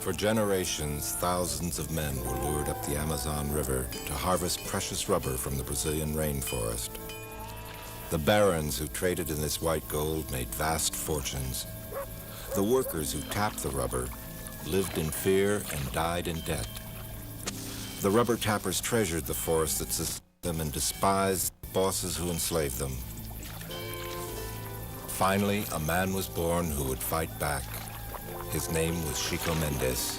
For generations, thousands of men were lured up the Amazon River to harvest precious rubber from the Brazilian rainforest. The barons who traded in this white gold made vast fortunes. The workers who tapped the rubber lived in fear and died in debt. The rubber tappers treasured the forest that sustained them and despised the bosses who enslaved them. Finally, a man was born who would fight back. His name was Chico Mendes.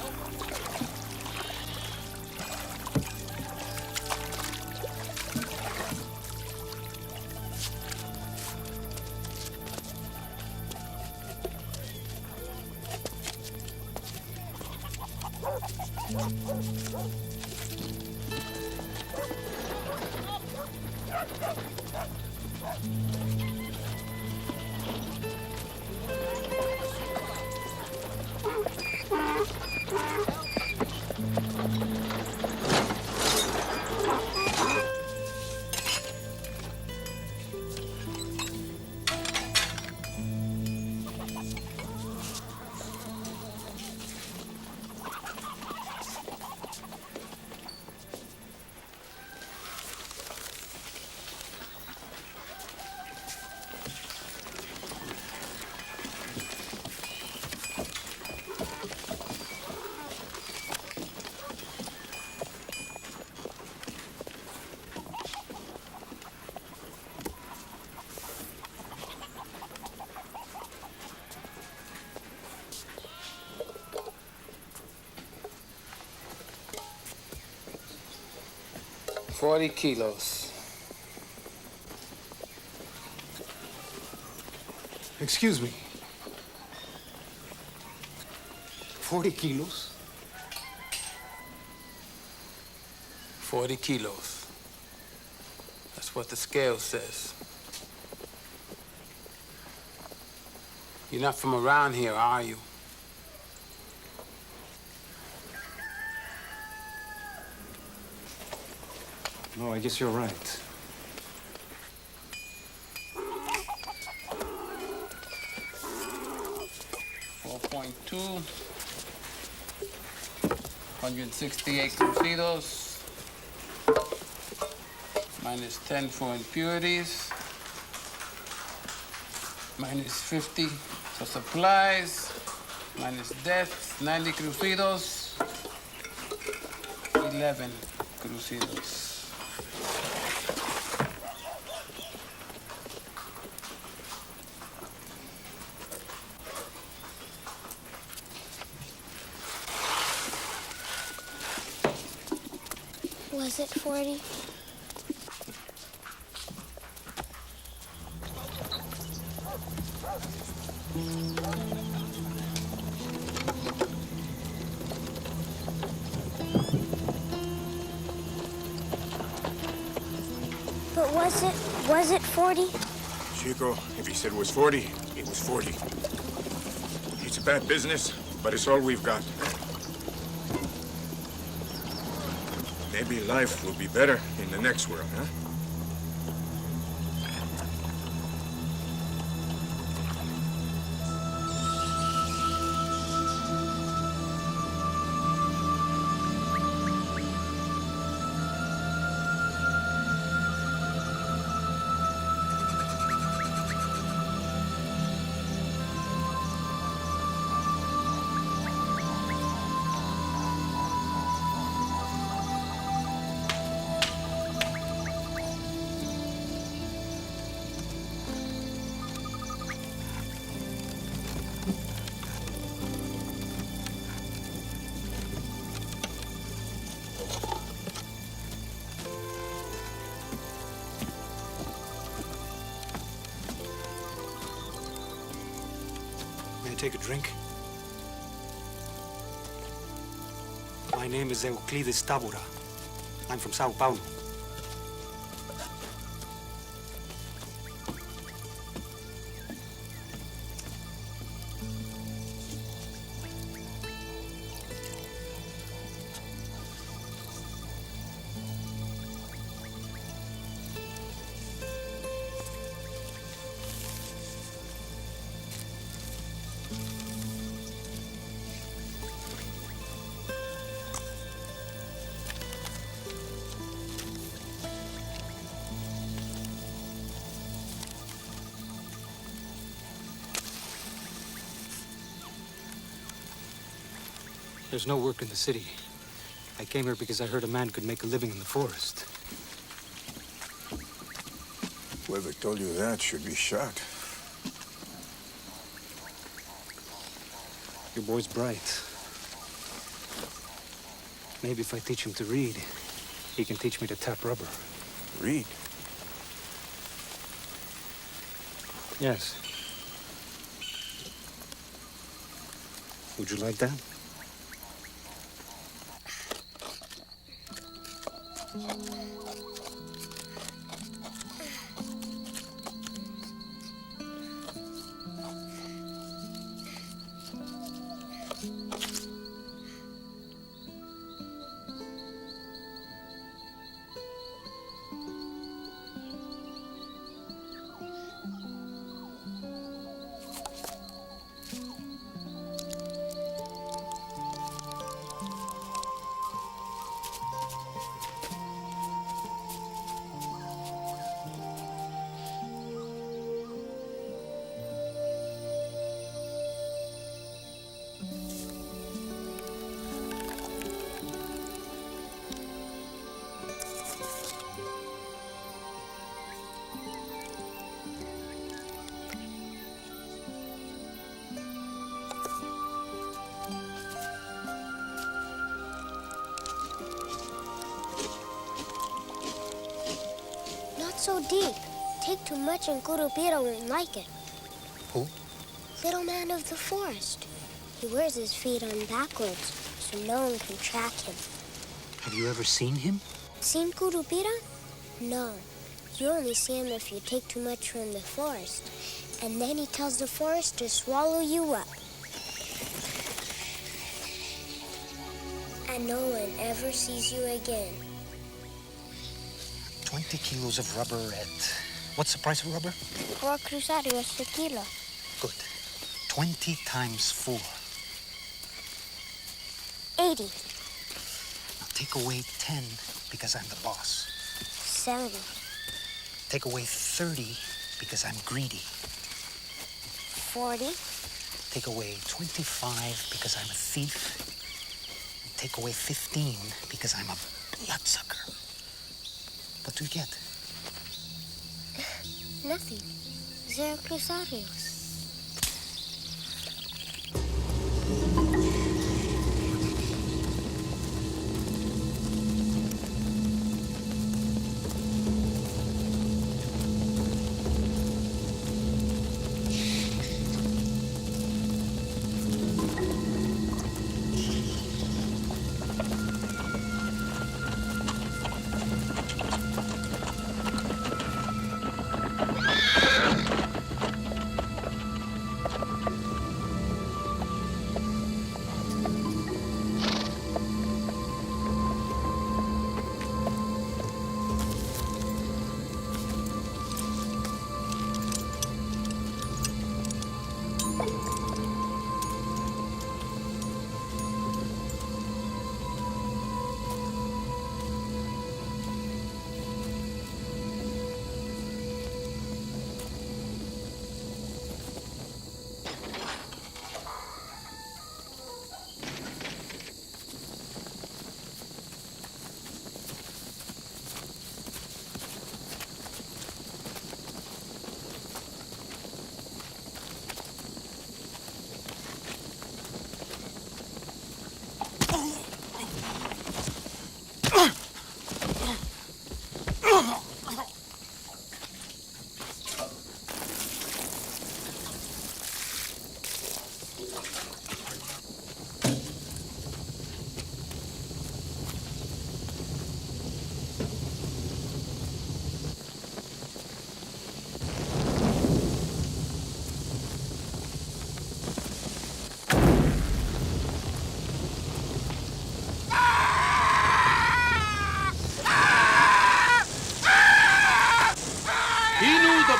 $40 kilos. Excuse me. 40 kilos? 40 kilos. That's what the scale says. You're not from around here, are you? No, I guess you're right. $4.2. 168 crucidos. Minus 10 for impurities. Minus 50 for supplies. Minus deaths, 90 crucidos. 11 crucidos. Was it 40? But was it 40? Chico, if he said it was 40, it was 40. It's a bad business, but it's all we've got. Maybe life will be better in the next world, huh? May I take a drink? My name is Euclides Tabura. I'm from Sao Paulo. There's no work in the city. I came here because I heard a man could make a living in the forest. Whoever told you that should be shot. Your boy's bright. Maybe if I teach him to read, he can teach me to tap rubber. Read. Yes. Would you like that? So deep. Take too much and Curupira won't like it. Who? Little man of the forest. He wears his feet on backwards, so no one can track him. Have you ever seen him? Seen Curupira? No. You only see him if you take too much from the forest. And then he tells the forest to swallow you up. And no one ever sees you again. 20 kilos of rubber at... What's the price of rubber? 4 cruzarios a kilo. Good. 20 times 4. 80. Now take away 10 because I'm the boss. 70. Take away 30 because I'm greedy. 40. Take away 25 because I'm a thief. And take away 15 because I'm a bloodsucker. What do you get? Nothing. 0 cruzarios.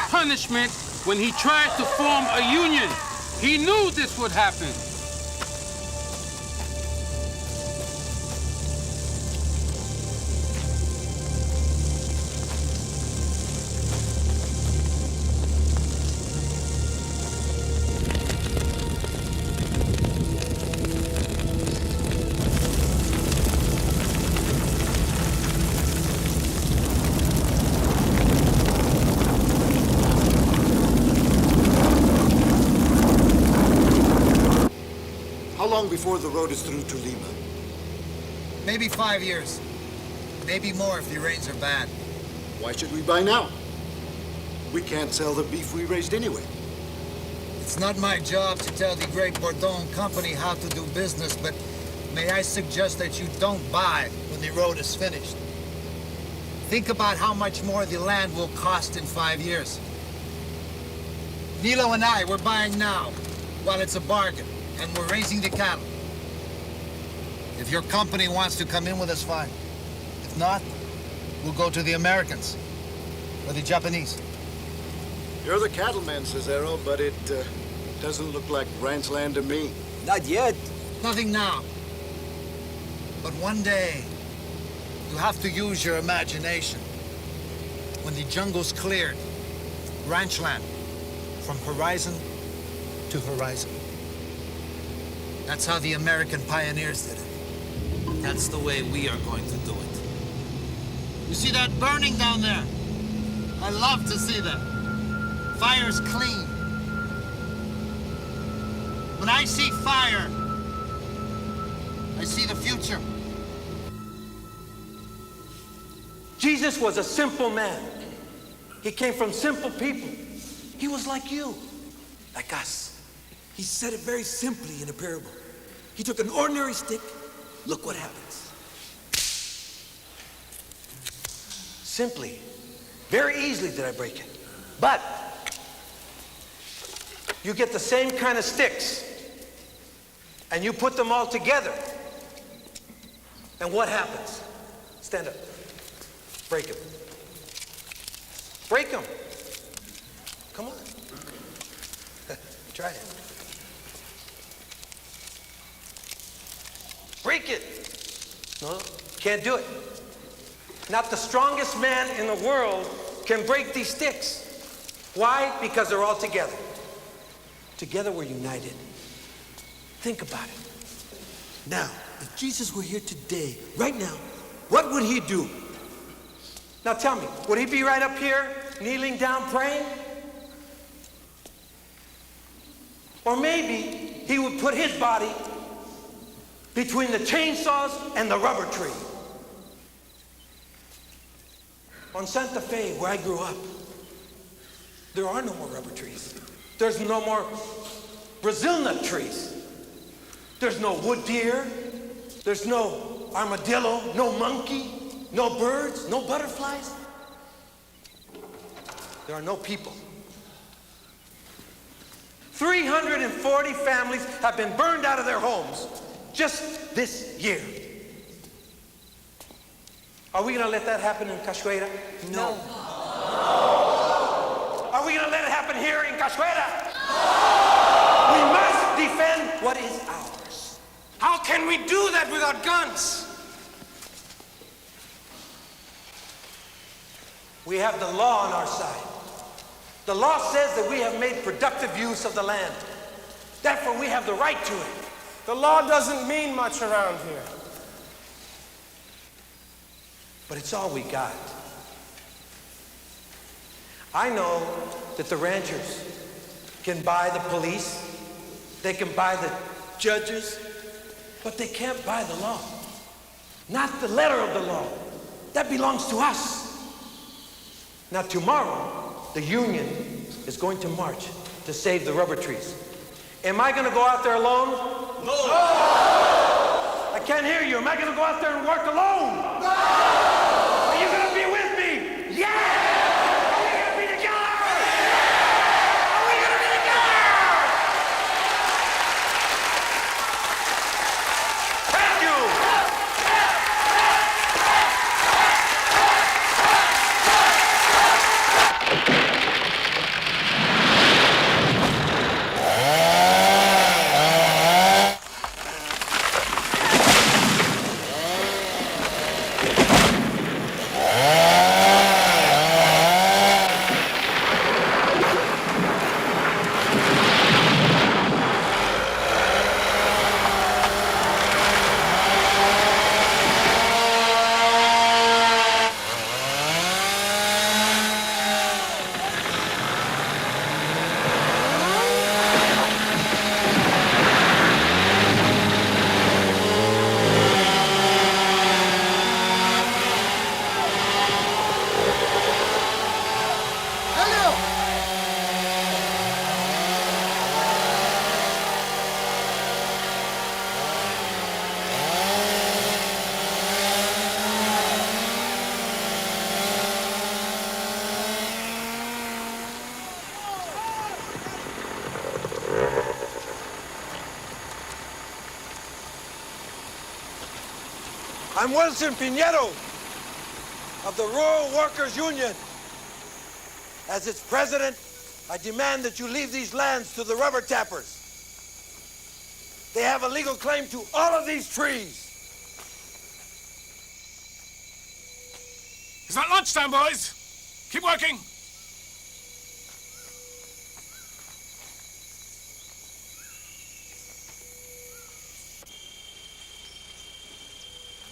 Punishment when he tried to form a union. He knew this would happen. before the road is through to Lima? Maybe 5 years. Maybe more if the rains are bad. Why should we buy now? We can't sell the beef we raised anyway. It's not my job to tell the great Bourdon company how to do business, but may I suggest that you don't buy when the road is finished. Think about how much more the land will cost in 5 years. Nilo and I, we're buying now, while it's a bargain, and we're raising the cattle. If your company wants to come in with us, fine. If not, we'll go to the Americans, or the Japanese. You're the cattleman, Cesaro, but it doesn't look like ranch land to me. Not yet. Nothing now. But one day, you have to use your imagination. When the jungle's cleared, ranch land, from horizon to horizon. That's how the American pioneers did it. That's the way we are going to do it. You see that burning down there? I love to see that. Fire's clean. When I see fire, I see the future. Jesus was a simple man. He came from simple people. He was like you, like us. He said it very simply in a parable. He took an ordinary stick. Look what happens. Simply, very easily did I break it. But you get the same kind of sticks and you put them all together. And what happens? Stand up. Break them. Break them. Come on. Try it. Break it. No, can't do it. Not the strongest man in the world can break these sticks. Why? Because they're all together. Together we're united. Think about it. Now, if Jesus were here today, right now, what would he do? Now tell me, would he be right up here, kneeling down, praying? Or maybe he would put his body between the chainsaws and the rubber tree. On Santa Fe, where I grew up, there are no more rubber trees. There's no more Brazil nut trees. There's no wood deer. There's no armadillo, no monkey, no birds, no butterflies. There are no people. 340 families have been burned out of their homes just this year. Are we going to let that happen in Cachoeira? No. Are we going to let it happen here in Cachoeira? We must defend what is ours. How can we do that without guns? We have the law on our side. The law says that we have made productive use of the land. Therefore, we have the right to it. The law doesn't mean much around here. But it's all we got. I know that the ranchers can buy the police, they can buy the judges, but they can't buy the law. Not the letter of the law. That belongs to us. Now tomorrow, the union is going to march to save the rubber trees. Am I going to go out there alone? No! I can't hear you. Am I going to go out there and work alone? No! Are you going to be with me? Yeah! Are we going to be together? Yeah! Are we going to be together? Thank you! I'm Wilson Piñero of the Rural Workers Union. As its president, I demand that you leave these lands to the rubber tappers. They have a legal claim to all of these trees. It's not lunchtime, boys. Keep working.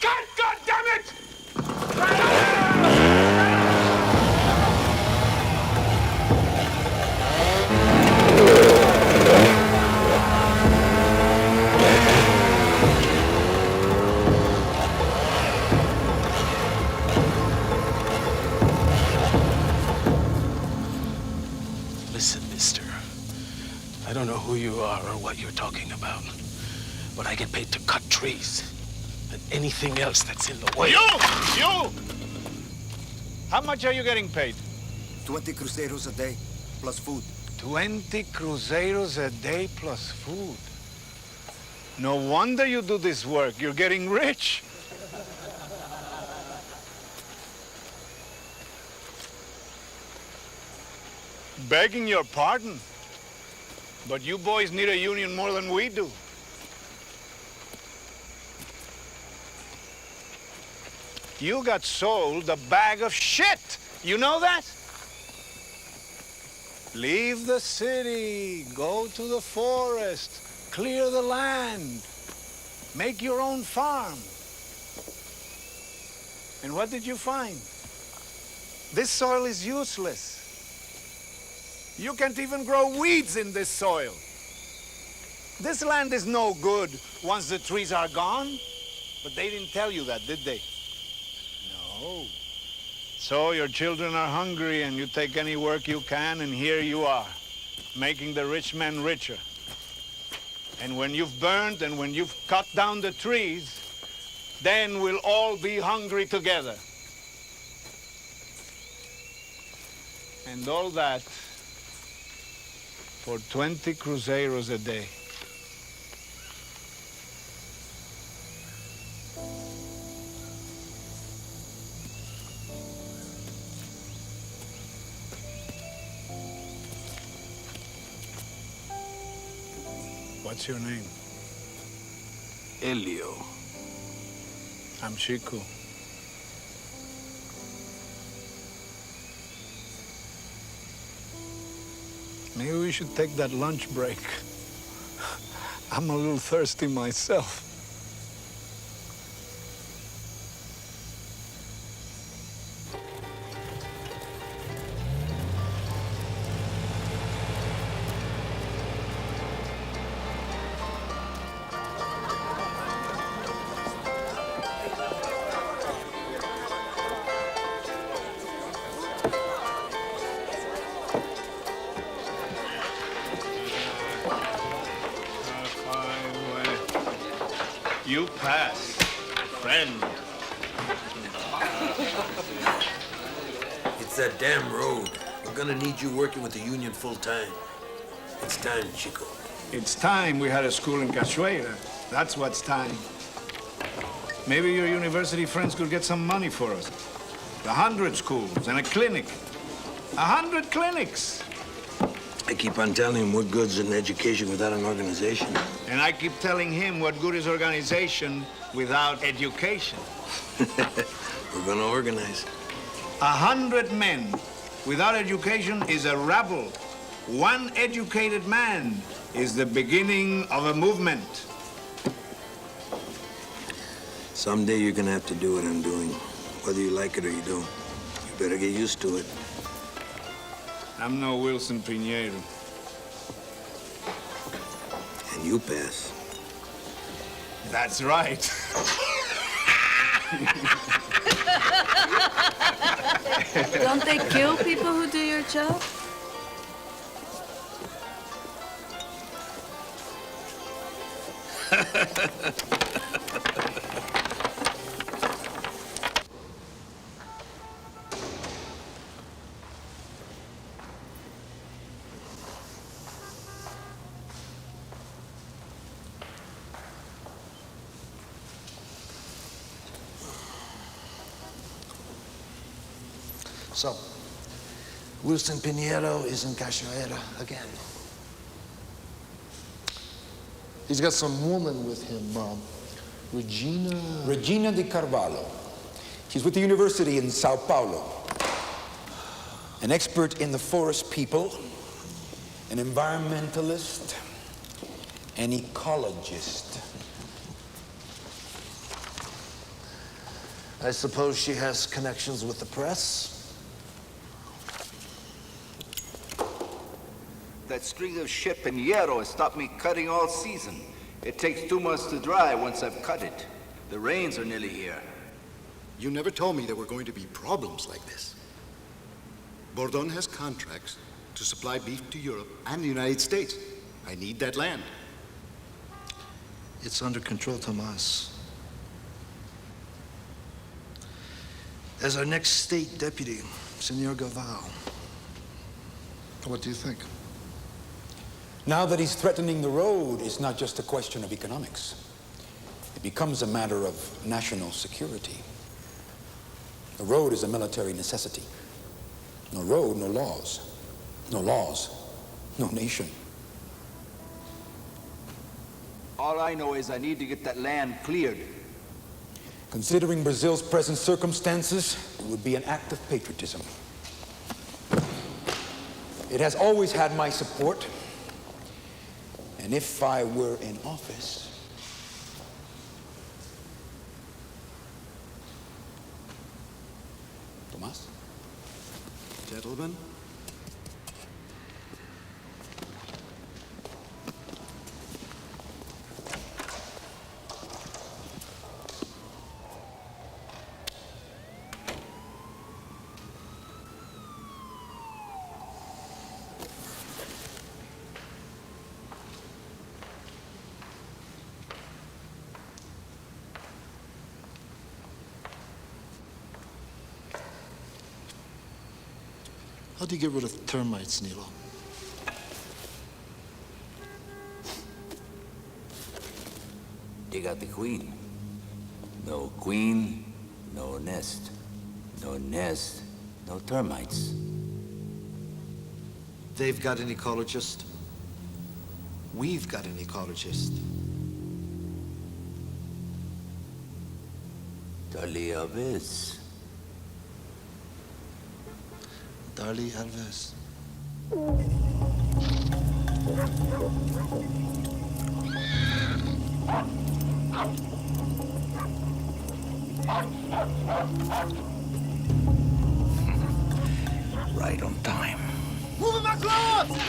God damn it! Listen, mister. I don't know who you are or what you're talking about, but I get paid to cut trees and anything else that's in the way. You! How much are you getting paid? 20 cruceros a day, plus food. 20 cruceros a day plus food. No wonder you do this work. You're getting rich. Begging your pardon, but you boys need a union more than we do. You got sold a bag of shit. You know that? Leave the city, go to the forest, clear the land, make your own farm. And what did you find? This soil is useless. You can't even grow weeds in this soil. This land is no good once the trees are gone. But they didn't tell you that, did they? No. So your children are hungry and you take any work you can, and here you are, making the rich men richer. And when you've burned and when you've cut down the trees, then we'll all be hungry together. And all that for 20 cruceros a day. What's your name? Elio. I'm Chico. Maybe we should take that lunch break. I'm a little thirsty myself. You pass, friend. It's that damn road. We're gonna need you working with the union full time. It's time, Chico. It's time we had a school in Cachoeira. That's what's time. Maybe your university friends could get some money for us. 100 schools and a clinic. 100 clinics. I keep on telling him what good's an education without an organization. And I keep telling him what good is organization without education. We're gonna organize. 100 men without education is a rabble. One educated man is the beginning of a movement. Someday you're gonna have to do what I'm doing, whether you like it or you don't. You better get used to it. I'm no Wilson Piñero. And you pass. That's right. Don't they kill people who do your job? So, Wilson Pinheiro is in Cachoeira again. He's got some woman with him, Regina de Carvalho. She's with the university in Sao Paulo. An expert in the forest people, an environmentalist, an ecologist. I suppose she has connections with the press? That string of shit Pinheiro has stopped me cutting all season. It takes 2 months to dry once I've cut it. The rains are nearly here. You never told me there were going to be problems like this. Bordon has contracts to supply beef to Europe and the United States. I need that land. It's under control, Tomas. As our next state deputy, Senor Gaval, what do you think? Now that he's threatening the road, it's not just a question of economics. It becomes a matter of national security. The road is a military necessity. No road, no laws. No laws, no nation. All I know is I need to get that land cleared. Considering Brazil's present circumstances, it would be an act of patriotism. It has always had my support. And if I were in office, Tomas? Gentlemen? How do you get rid of termites, Nilo? You got the queen. No queen, no nest. No nest, no termites. They've got an ecologist. We've got an ecologist. Dali Alves. Darlie Alves. Right on time. Moving my gloves!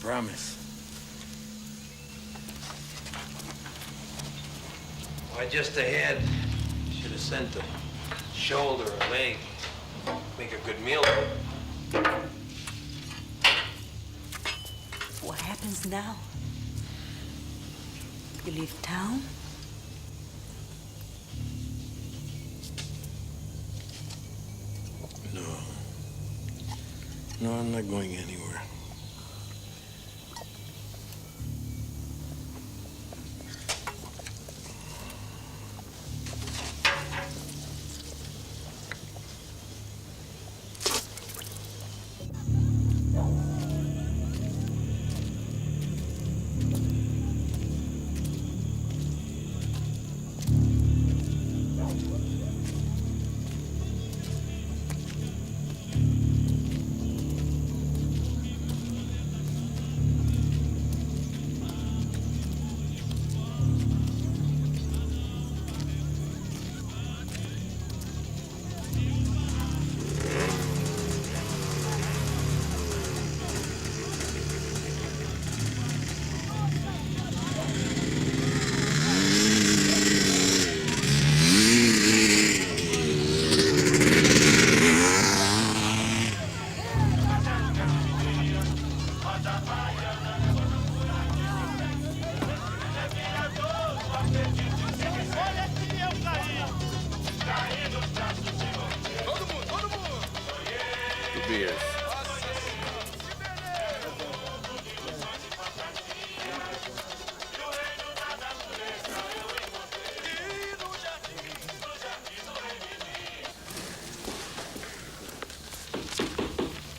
promise. Why, just a head. Should have sent a shoulder, a leg. Make a good meal of it. What happens now? You leave town? No, I'm not going anywhere.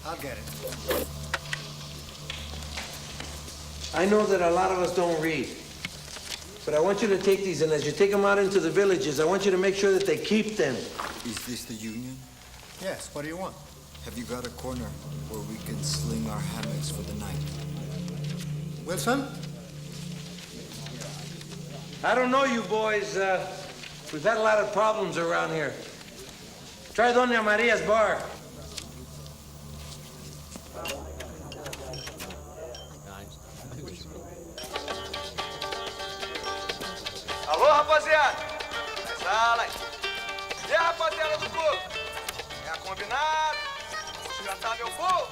I'll get it. I know that a lot of us don't read. But I want you to take these, and as you take them out into the villages, I want you to make sure that they keep them. Is this the Union? Yes, what do you want? Have you got a corner where we can sling our hammocks for the night? Wilson? I don't know you boys. We've had a lot of problems around here. Try Doña Maria's bar. Alô, rapaziada? Sala aí. E a rapaziada do povo? É a combinado? Posso cantar meu povo?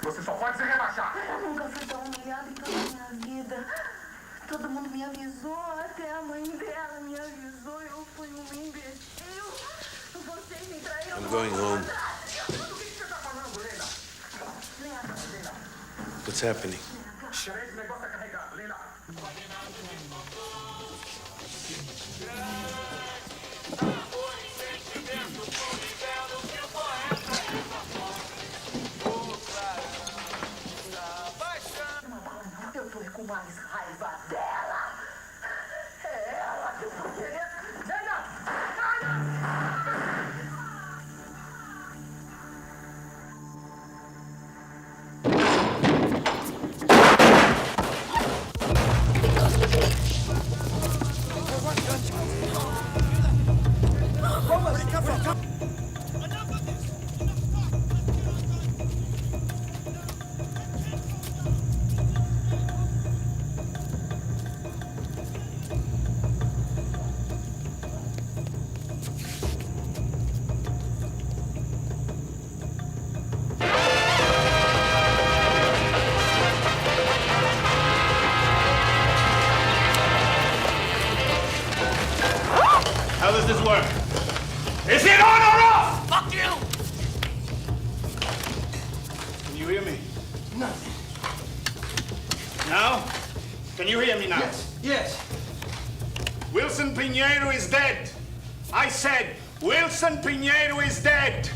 Você só pode se rebaixar. Eu nunca fui tão humilhada em toda a minha vida. Todo mundo me avisou, até a mãe dela me avisou. Eu fui um imbecil. Vocês me traíram. I'm going home. O que você tá falando, Leila? What's happening? Esse negócio é carregado, Leila. Eu tô com mais raiva dela. É ela que eu tô querendo. How does this work? Is it on or off? Fuck you! Can you hear me? Nothing. Now? Can you hear me now? Yes. Wilson Pinheiro is dead. I said, Wilson Pinheiro is dead.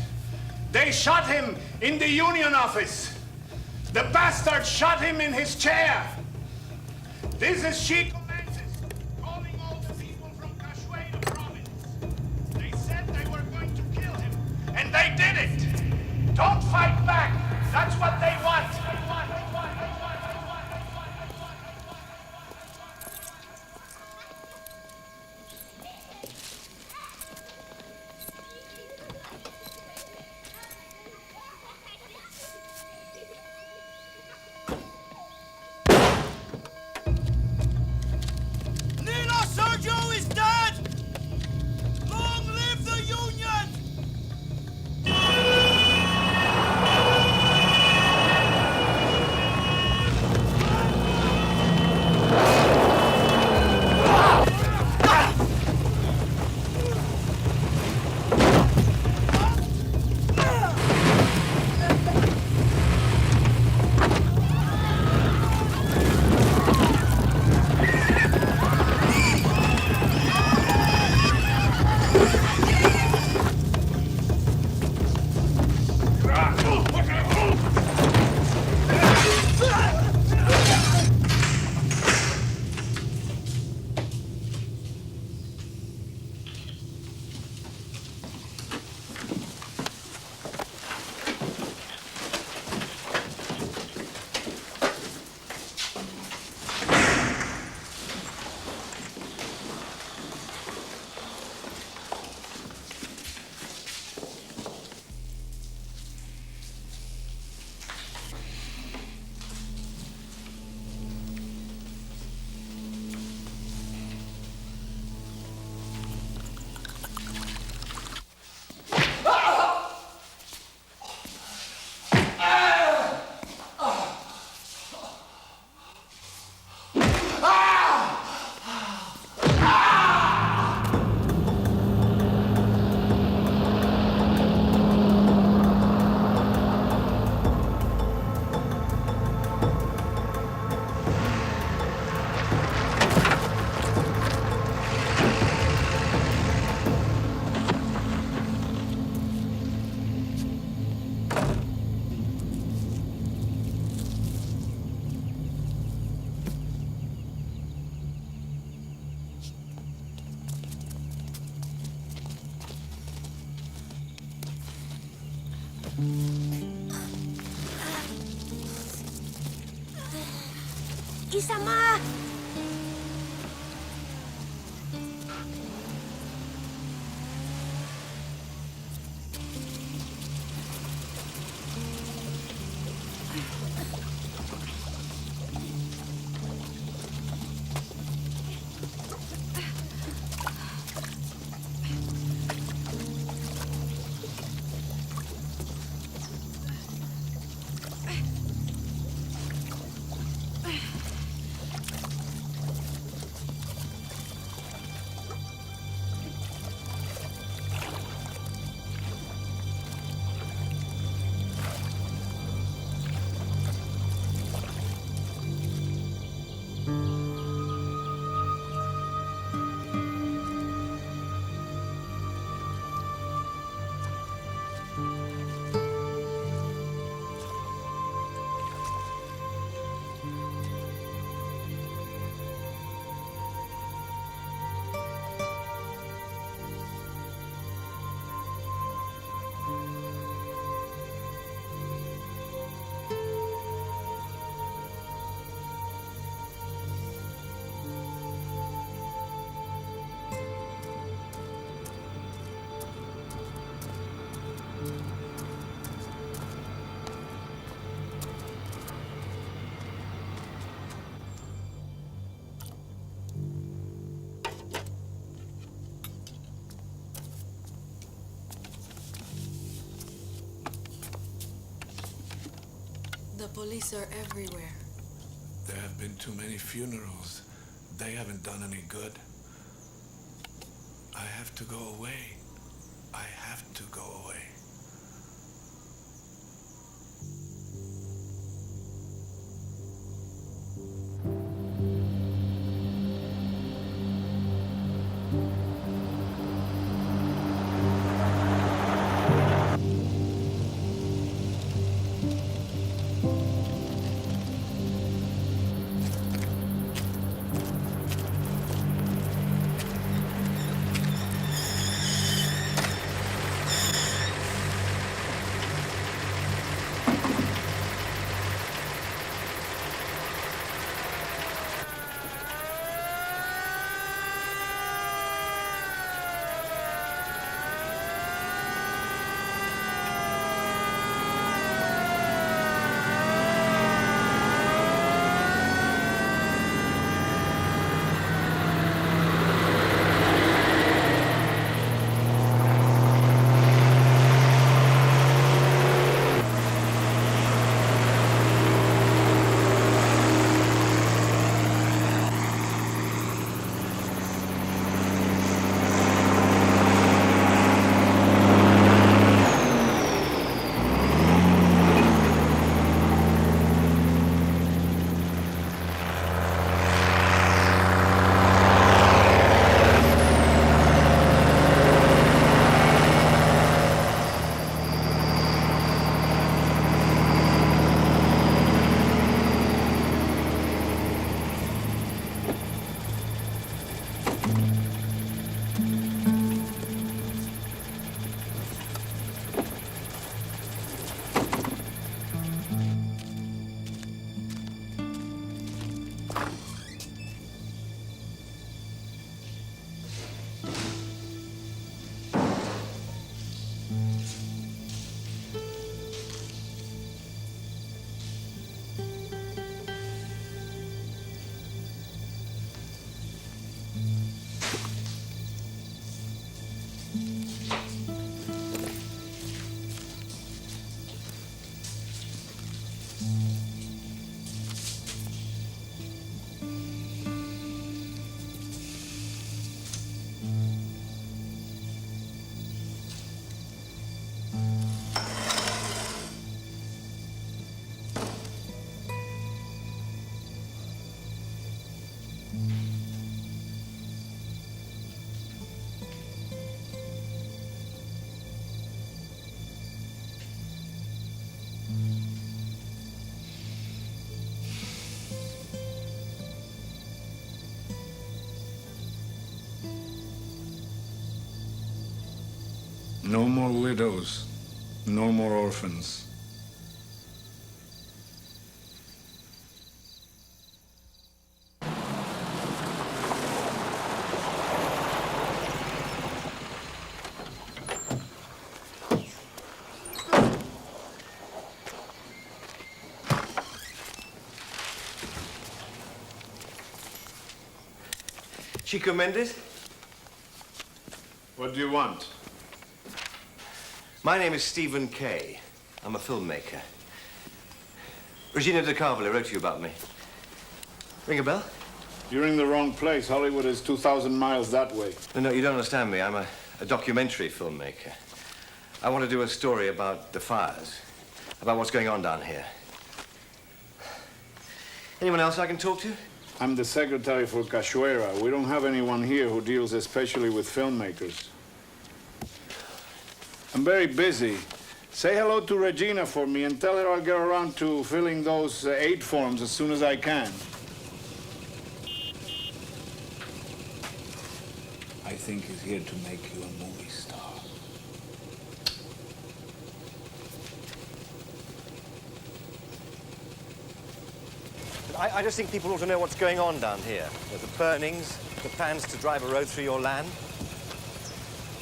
They shot him in the union office. The bastard shot him in his chair. This is Chico. And they did it. Don't fight back. That's what they want. Lucky-sama! The police are everywhere. There have been too many funerals. They haven't done any good. I have to go away. I have to go away. No more widows, no more orphans. Chico Mendes? What do you want? My name is Stephen Kay. I'm a filmmaker. Regina de Carvalho wrote to you about me. Ring a bell? You're in the wrong place. Hollywood is 2,000 miles that way. No, you don't understand me. I'm a documentary filmmaker. I want to do a story about the fires, about what's going on down here. Anyone else I can talk to? I'm the secretary for Cachoeira. We don't have anyone here who deals especially with filmmakers. I'm very busy. Say hello to Regina for me and tell her I'll get around to filling those aid forms as soon as I can. I think he's here to make you a movie star. I just think people ought to know what's going on down here. The burnings, the plans to drive a road through your land.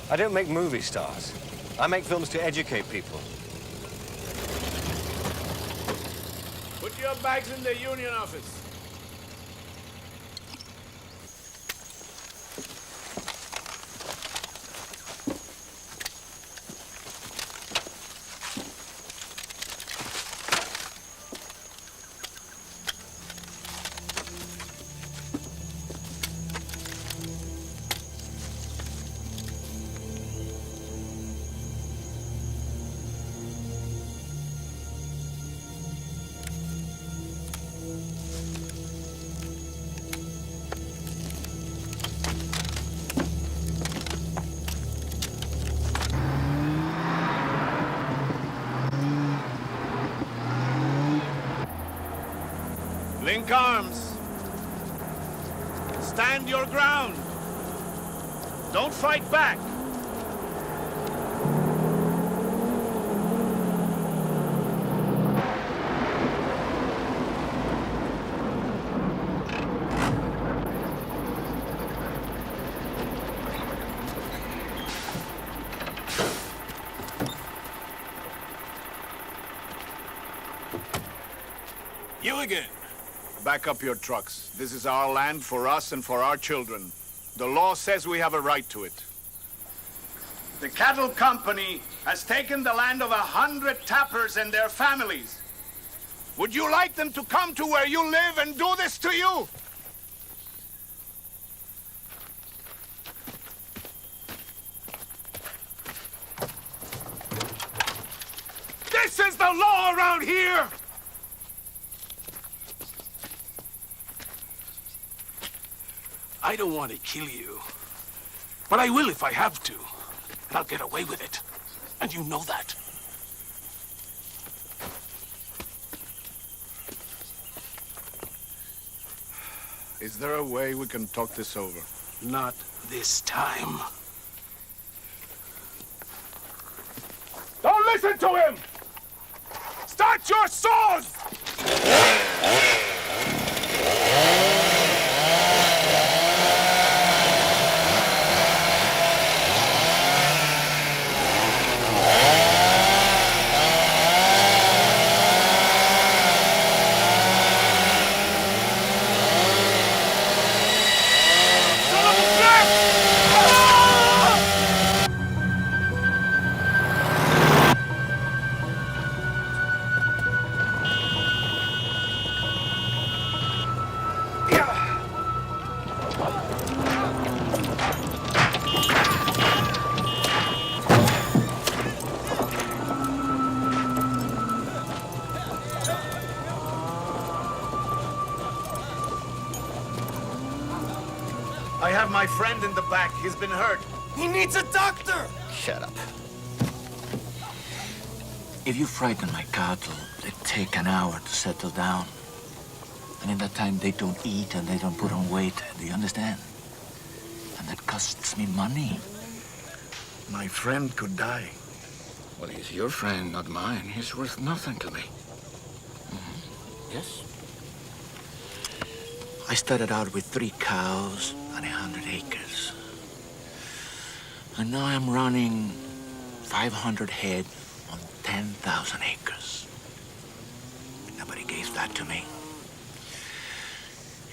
I don't make movie stars. I make films to educate people. Put your bags in the union office. Link arms. Stand your ground. Don't fight back. You again. Back up your trucks. This is our land for us and for our children. The law says we have a right to it. The cattle company has taken the land of 100 tappers and their families. Would you like them to come to where you live and do this to you? This is the law around here! I don't want to kill you, but I will if I have to. And I'll get away with it. And you know that. Is there a way we can talk this over? Not this time. Don't listen to him! Start your saws! I have my friend in the back. He's been hurt. He needs a doctor! Shut up. If you frighten my cattle, they take an hour to settle down. And in that time, they don't eat and they don't put on weight. Do you understand? And that costs me money. My friend could die. Well, he's your friend, not mine. He's worth nothing to me. Yes? I started out with 3 cows and 100 acres. And now I'm running 500 head on 10,000 acres. Nobody gave that to me.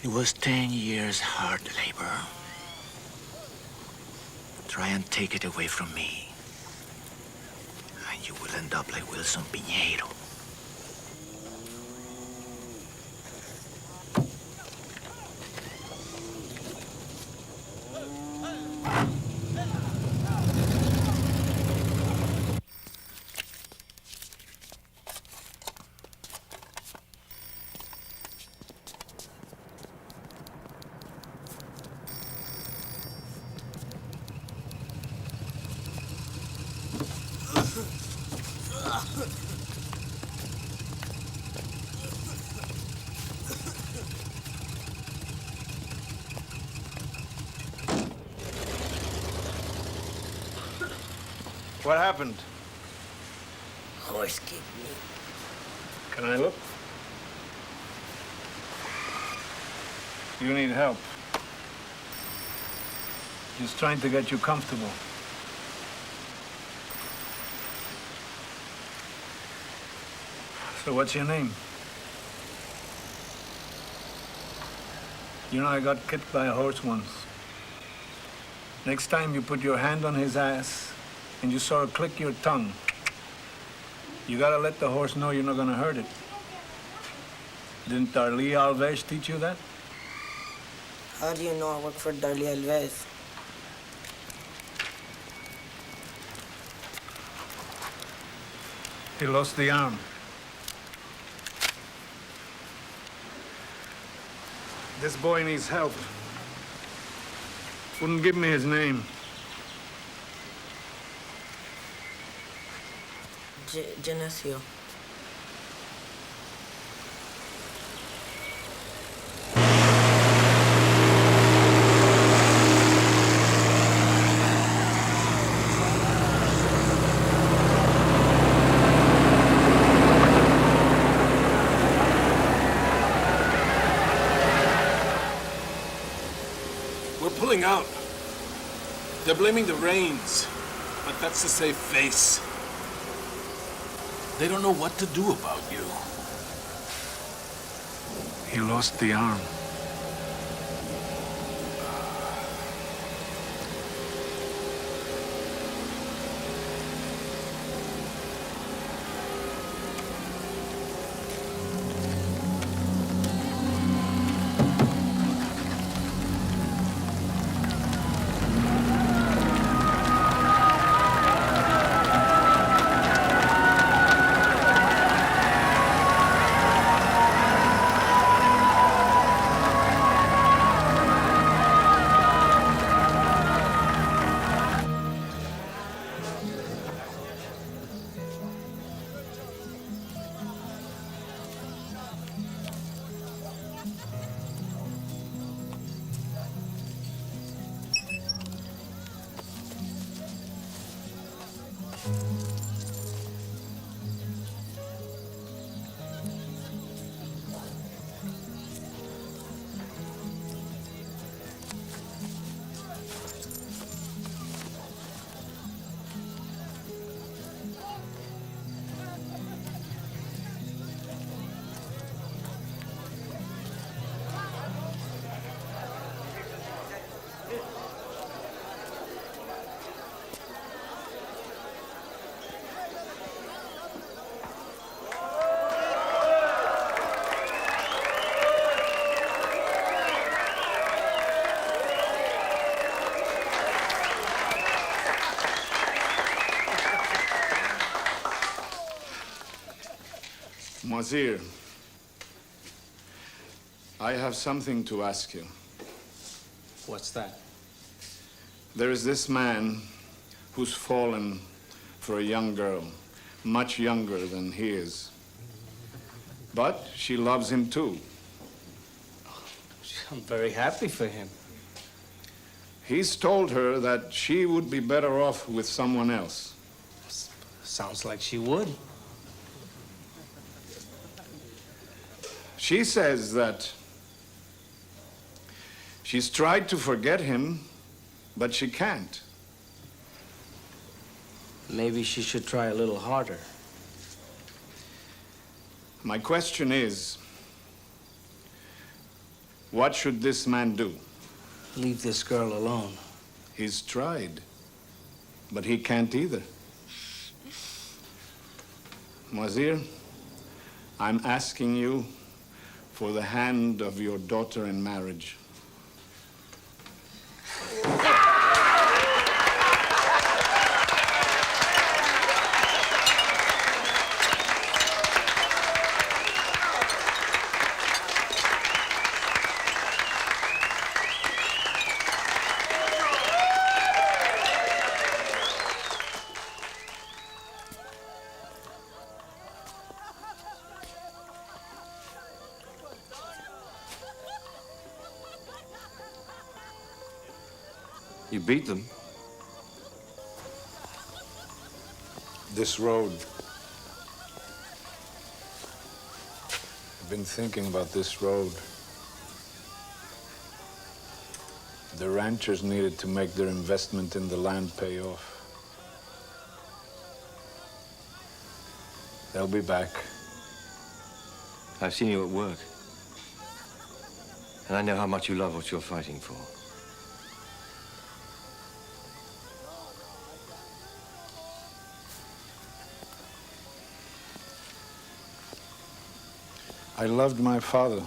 It was 10 years hard labor. Try and take it away from me, and you will end up like Wilson Piñeiro. What happened? Horse kicked me. Can I look? You need help. He's trying to get you comfortable. So what's your name? You know, I got kicked by a horse once. Next time you put your hand on his ass and you saw her click your tongue, you gotta let the horse know you're not gonna hurt it. Didn't Darlie Alves teach you that? How do you know I work for Darlie Alves? He lost the arm. This boy needs help. Wouldn't give me his name. Genesio. We're pulling out. They're blaming the rains, but that's to save face. They don't know what to do about you. He lost the arm. Monsieur, I have something to ask you. What's that? There is this man who's fallen for a young girl, much younger than he is. But she loves him too. I'm very happy for him. He's told her that she would be better off with someone else. Sounds like she would. She says that she's tried to forget him, but she can't. Maybe she should try a little harder. My question is, what should this man do? Leave this girl alone. He's tried. But he can't either. Wazir, I'm asking you for the hand of your daughter in marriage. You beat them? This road. I've been thinking about this road. The ranchers needed to make their investment in the land pay off. They'll be back. I've seen you at work. And I know how much you love what you're fighting for. I loved my father.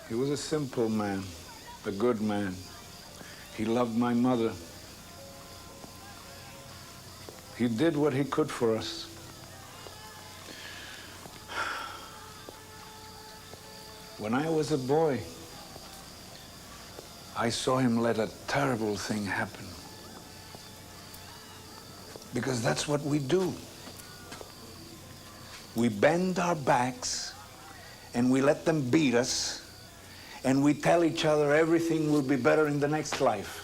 He was a simple man, a good man. He loved my mother. He did what he could for us. When I was a boy, I saw him let a terrible thing happen. Because that's what we do. We bend our backs and we let them beat us and we tell each other everything will be better in the next life.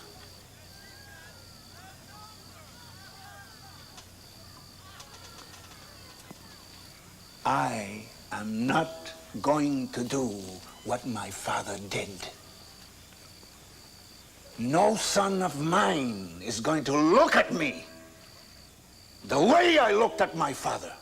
I am not going to do what my father did. No son of mine is going to look at me the way I looked at my father.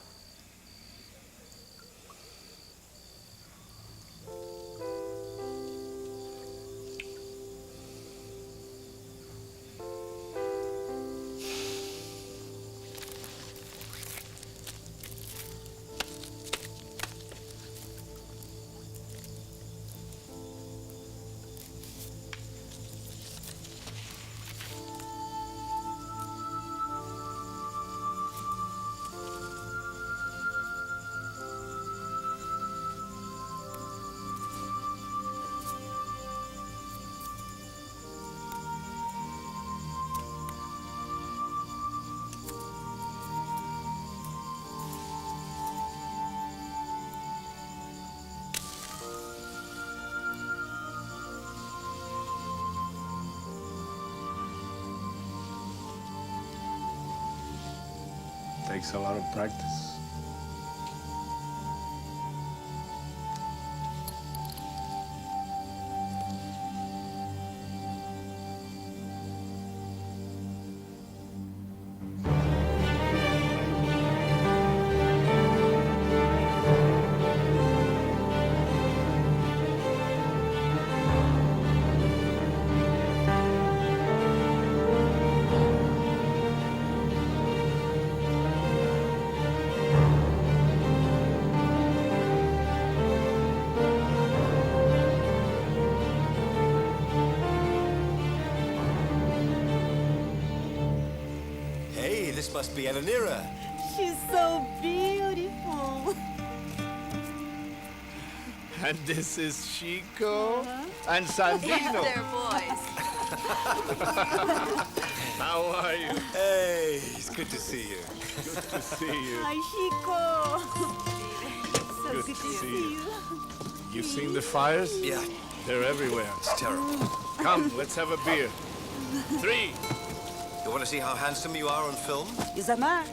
Takes a lot of practice. This must be Elenira. She's so beautiful. And this is Chico and Sandino. Yeah, they're boys. How are you? Hey, it's good to see you. Good to see you. Hi, Chico. So Good good to to see see you. you. You've seen the fires? Yeah. They're everywhere. It's terrible. Come, let's have a beer. 3. You want to see how handsome you are on film? Isamar,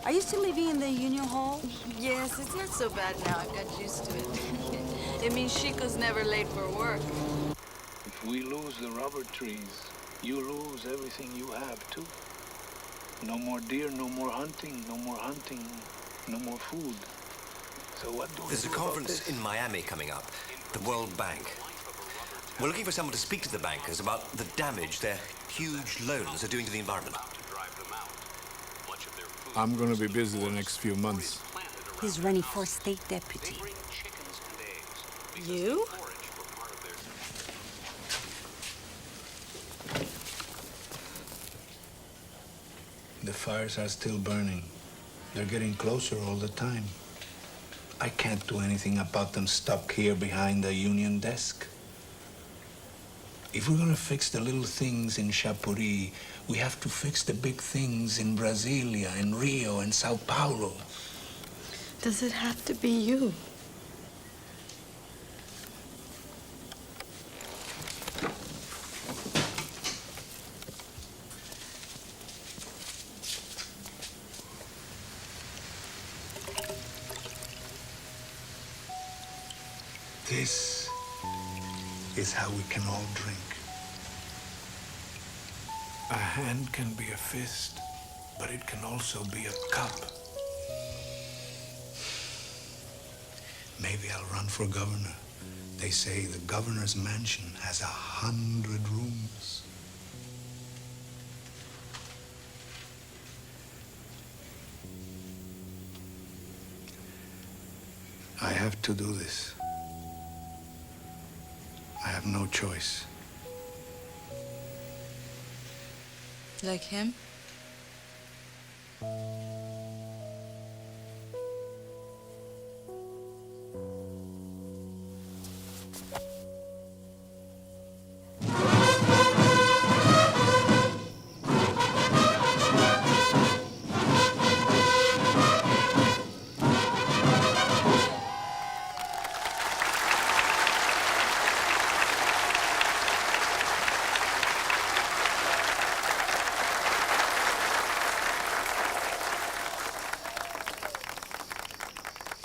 are you still living in the Union Hall? Yes, it's not so bad now. I've got used to it. It means Chico's never late for work. If we lose the rubber trees, you lose everything you have, too. No more deer, no more hunting, no more hunting, no more food. So what do we do? There's a conference in Miami coming up, the World Bank. We're looking for someone to speak to the bankers about the damage their huge loans are doing to the environment. I'm gonna be busy the next few months. He's running for state deputy. You? The fires are still burning. They're getting closer all the time. I can't do anything about them stuck here behind the union desk. If we're gonna fix the little things in Chapuri, we have to fix the big things in Brasilia, in Rio, and Sao Paulo. Does it have to be you? This is how we can all drink. A hand can be a fist, but it can also be a cup. Maybe I'll run for governor. They say the governor's mansion has 100 rooms. I have to do this. I have no choice. Like him?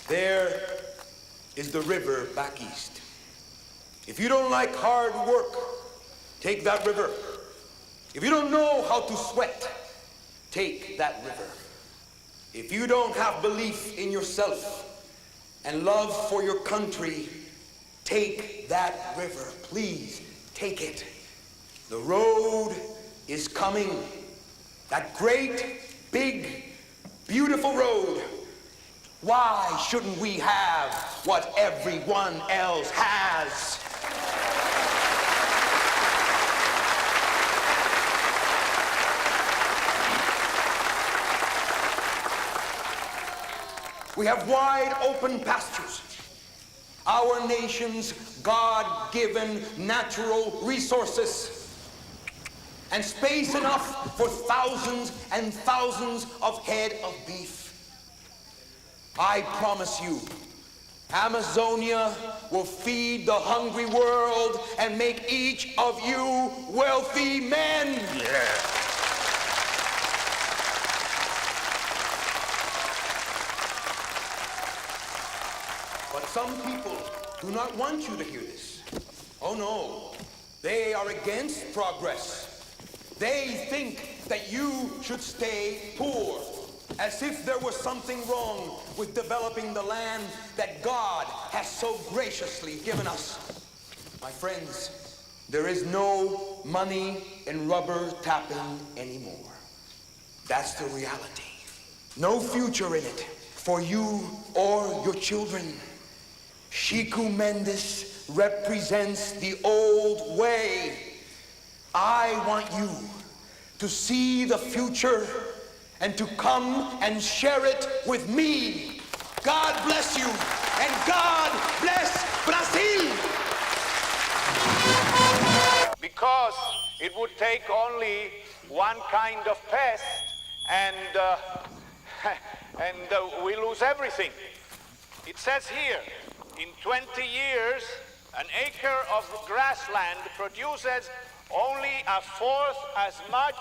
There is the river back east. If you don't like hard work, take that river. If you don't know how to sweat, take that river. If you don't have belief in yourself and love for your country, take that river. Please, take it. The road is coming. That great, big, beautiful road. Why shouldn't we have what everyone else has? We have wide open pastures. Our nation's God-given natural resources. And space enough for thousands and thousands of head of beef. I promise you, Amazonia will feed the hungry world and make each of you wealthy men. Yeah. But some people do not want you to hear this. Oh no, they are against progress. They think that you should stay poor. As if there was something wrong with developing the land that God has so graciously given us. My friends, there is no money in rubber tapping anymore. That's the reality. No future in it for you or your children. Chico Mendes represents the old way. I want you to see the future and to come and share it with me. God bless you, and God bless Brazil! Because it would take only one kind of pest, and we lose everything. It says here, in 20 years, an acre of grassland produces only a fourth as much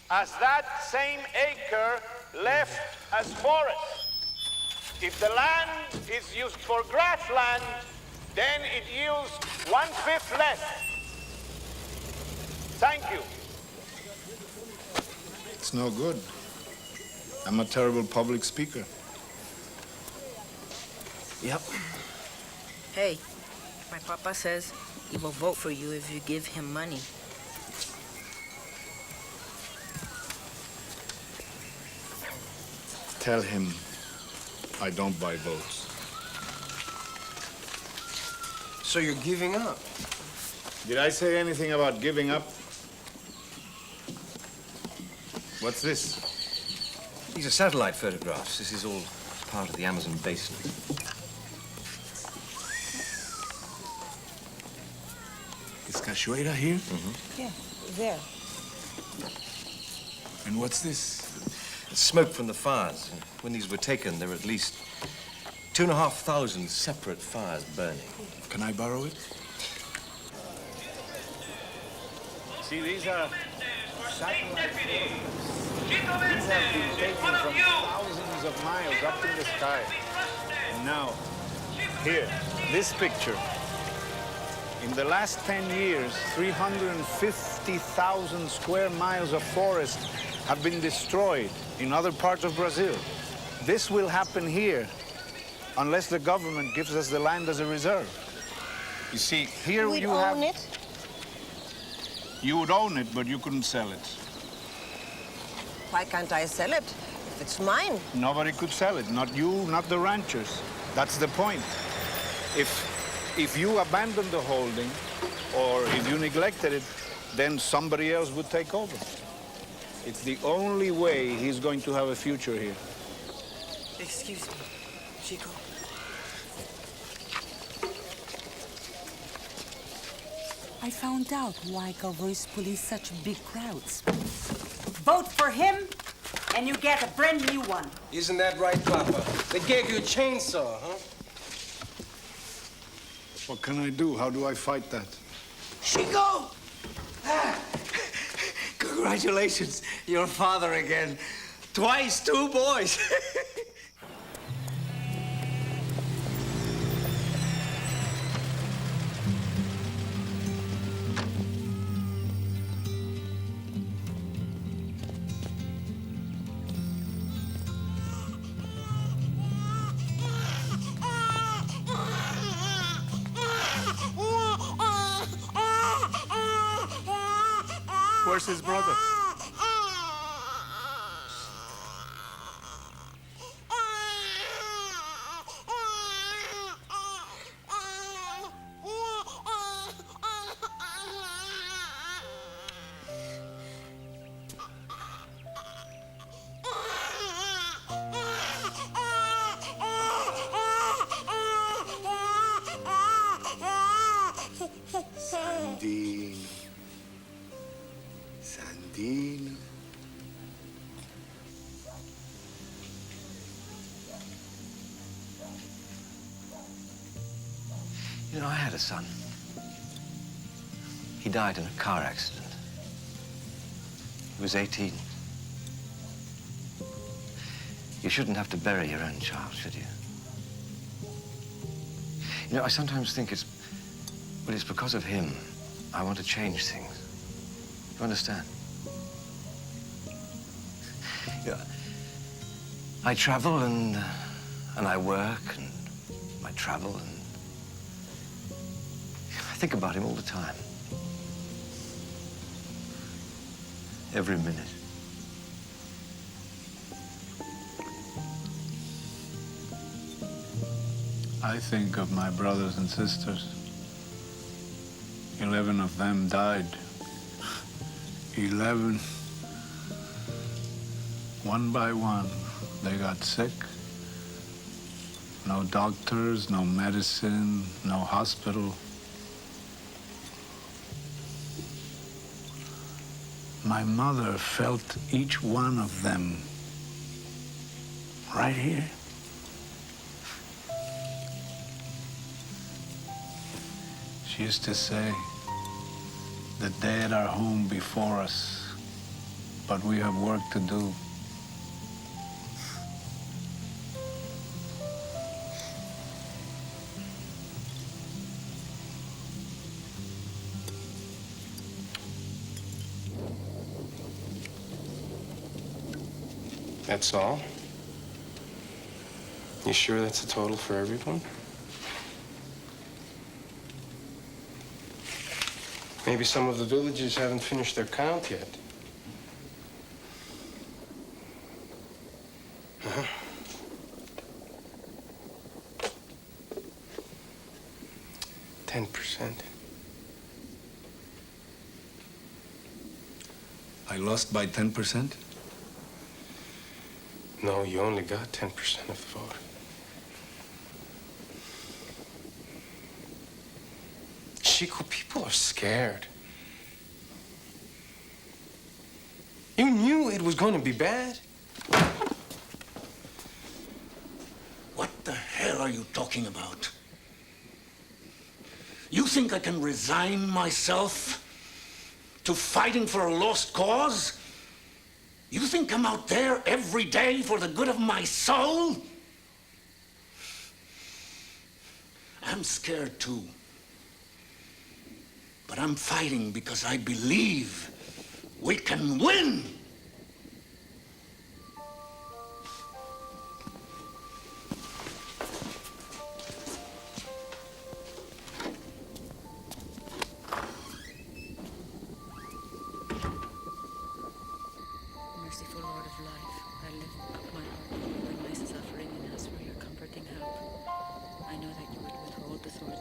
as that same acre left as forest. If the land is used for grassland, then it yields 1/5 less. Thank you. It's no good. I'm a terrible public speaker. Hey, my papa says He will vote for you if you give him money. Tell him I don't buy votes. So you're giving up? Did I say anything about giving up? What's this? These are satellite photographs. This is all part of the Amazon basin. Is Cachoeira here? Yeah, there. And what's this? It's smoke from the fires. When these were taken, there were at least 2,500 separate fires burning. Can I borrow it? See, these are satellite photographs. These have been taken from thousands of miles up in the sky. And now, here, this picture. In the last 10 years, 350,000 square miles of forest have been destroyed in other parts of Brazil. This will happen here unless the government gives us the land as a reserve. You see, here We'd you have... own it. You would own it, but you couldn't sell it. Why can't I sell it? If it's mine. Nobody could sell it, not you, not the ranchers. That's the point. If you abandoned the holding, or if you neglected it, then somebody else would take over. It's the only way he's going to have a future here. Excuse me, Chico. I found out why Galvões police such big crowds. Vote for him, and you get a brand new one. Isn't that right, Papa? They gave you a chainsaw, huh? What can I do? How do I fight that? Chico! Congratulations, you're a father again. Twice, 2 boys. Where's his brother? Sandino. Sandino. You know, I had a son. He died in a car accident. He was 18. You shouldn't have to bury your own child, should you? You know, I sometimes think it's because of him I want to change things. You understand? Yeah. I travel and I work and I travel and I think about him all the time. Every minute. I think of my brothers and sisters. 11 of them died. 11. One by one, they got sick. No doctors, no medicine, no hospital. My mother felt each one of them right here. She used to say, the dead are home before us, but we have work to do. That's all? You sure that's a total for everyone? Maybe some of the villagers haven't finished their count yet. Uh-huh. %10. I lost by 10%? No, you only got 10% of the vote. Chico, people are scared. You knew it was going to be bad. What the hell are you talking about? You think I can resign myself to fighting for a lost cause? You think I'm out there every day for the good of my soul? I'm scared too. But I'm fighting because I believe we can win. Merciful Lord of life, I lift up my heart in my suffering and ask for your comforting help. I know that you would withhold the sword.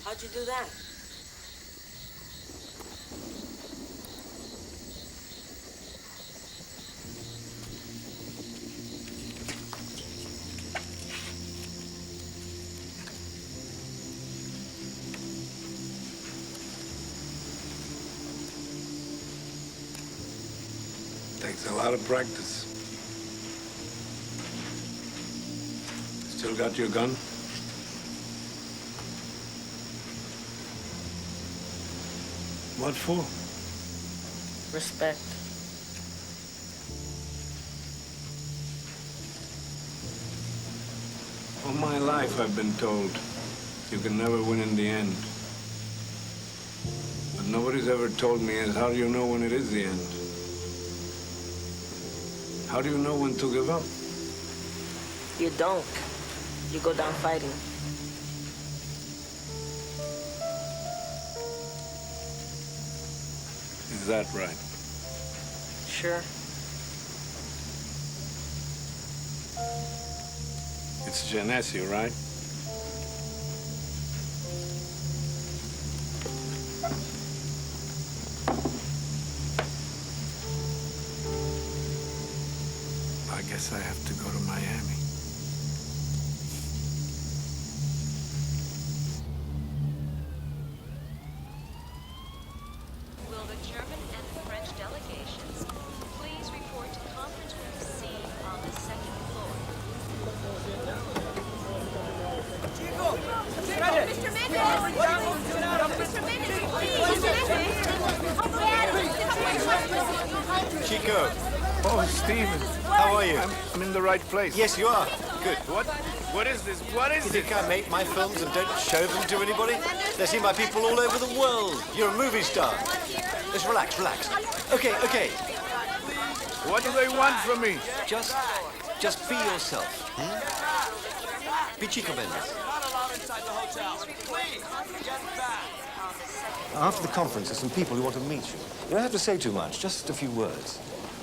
How'd you do that? Takes a lot of practice. Still got your gun? What for? Respect. All my life I've been told you can never win in the end. But nobody's ever told me is how do you know when it is the end? How do you know when to give up? You don't. You go down fighting. Is that right? Sure. It's Genesi, right? I guess I have to go to Miami. Will the German and French delegations please report to conference room C on the second floor? Chico! Mr. Mendes! Mr. Mendes, please! Chico. Oh, Stephen. How are you? I'm in the right place. Yes, you are. Good. What is this? What is You this? think I make my films and don't show them to anybody? They're seen by people all over the world. You're a movie star. Just relax, relax. Okay, okay. What do they want from me? Just be yourself. Be Chico Mendes. After the conference, there's some people who want to meet you. You don't have to say too much, just a few words.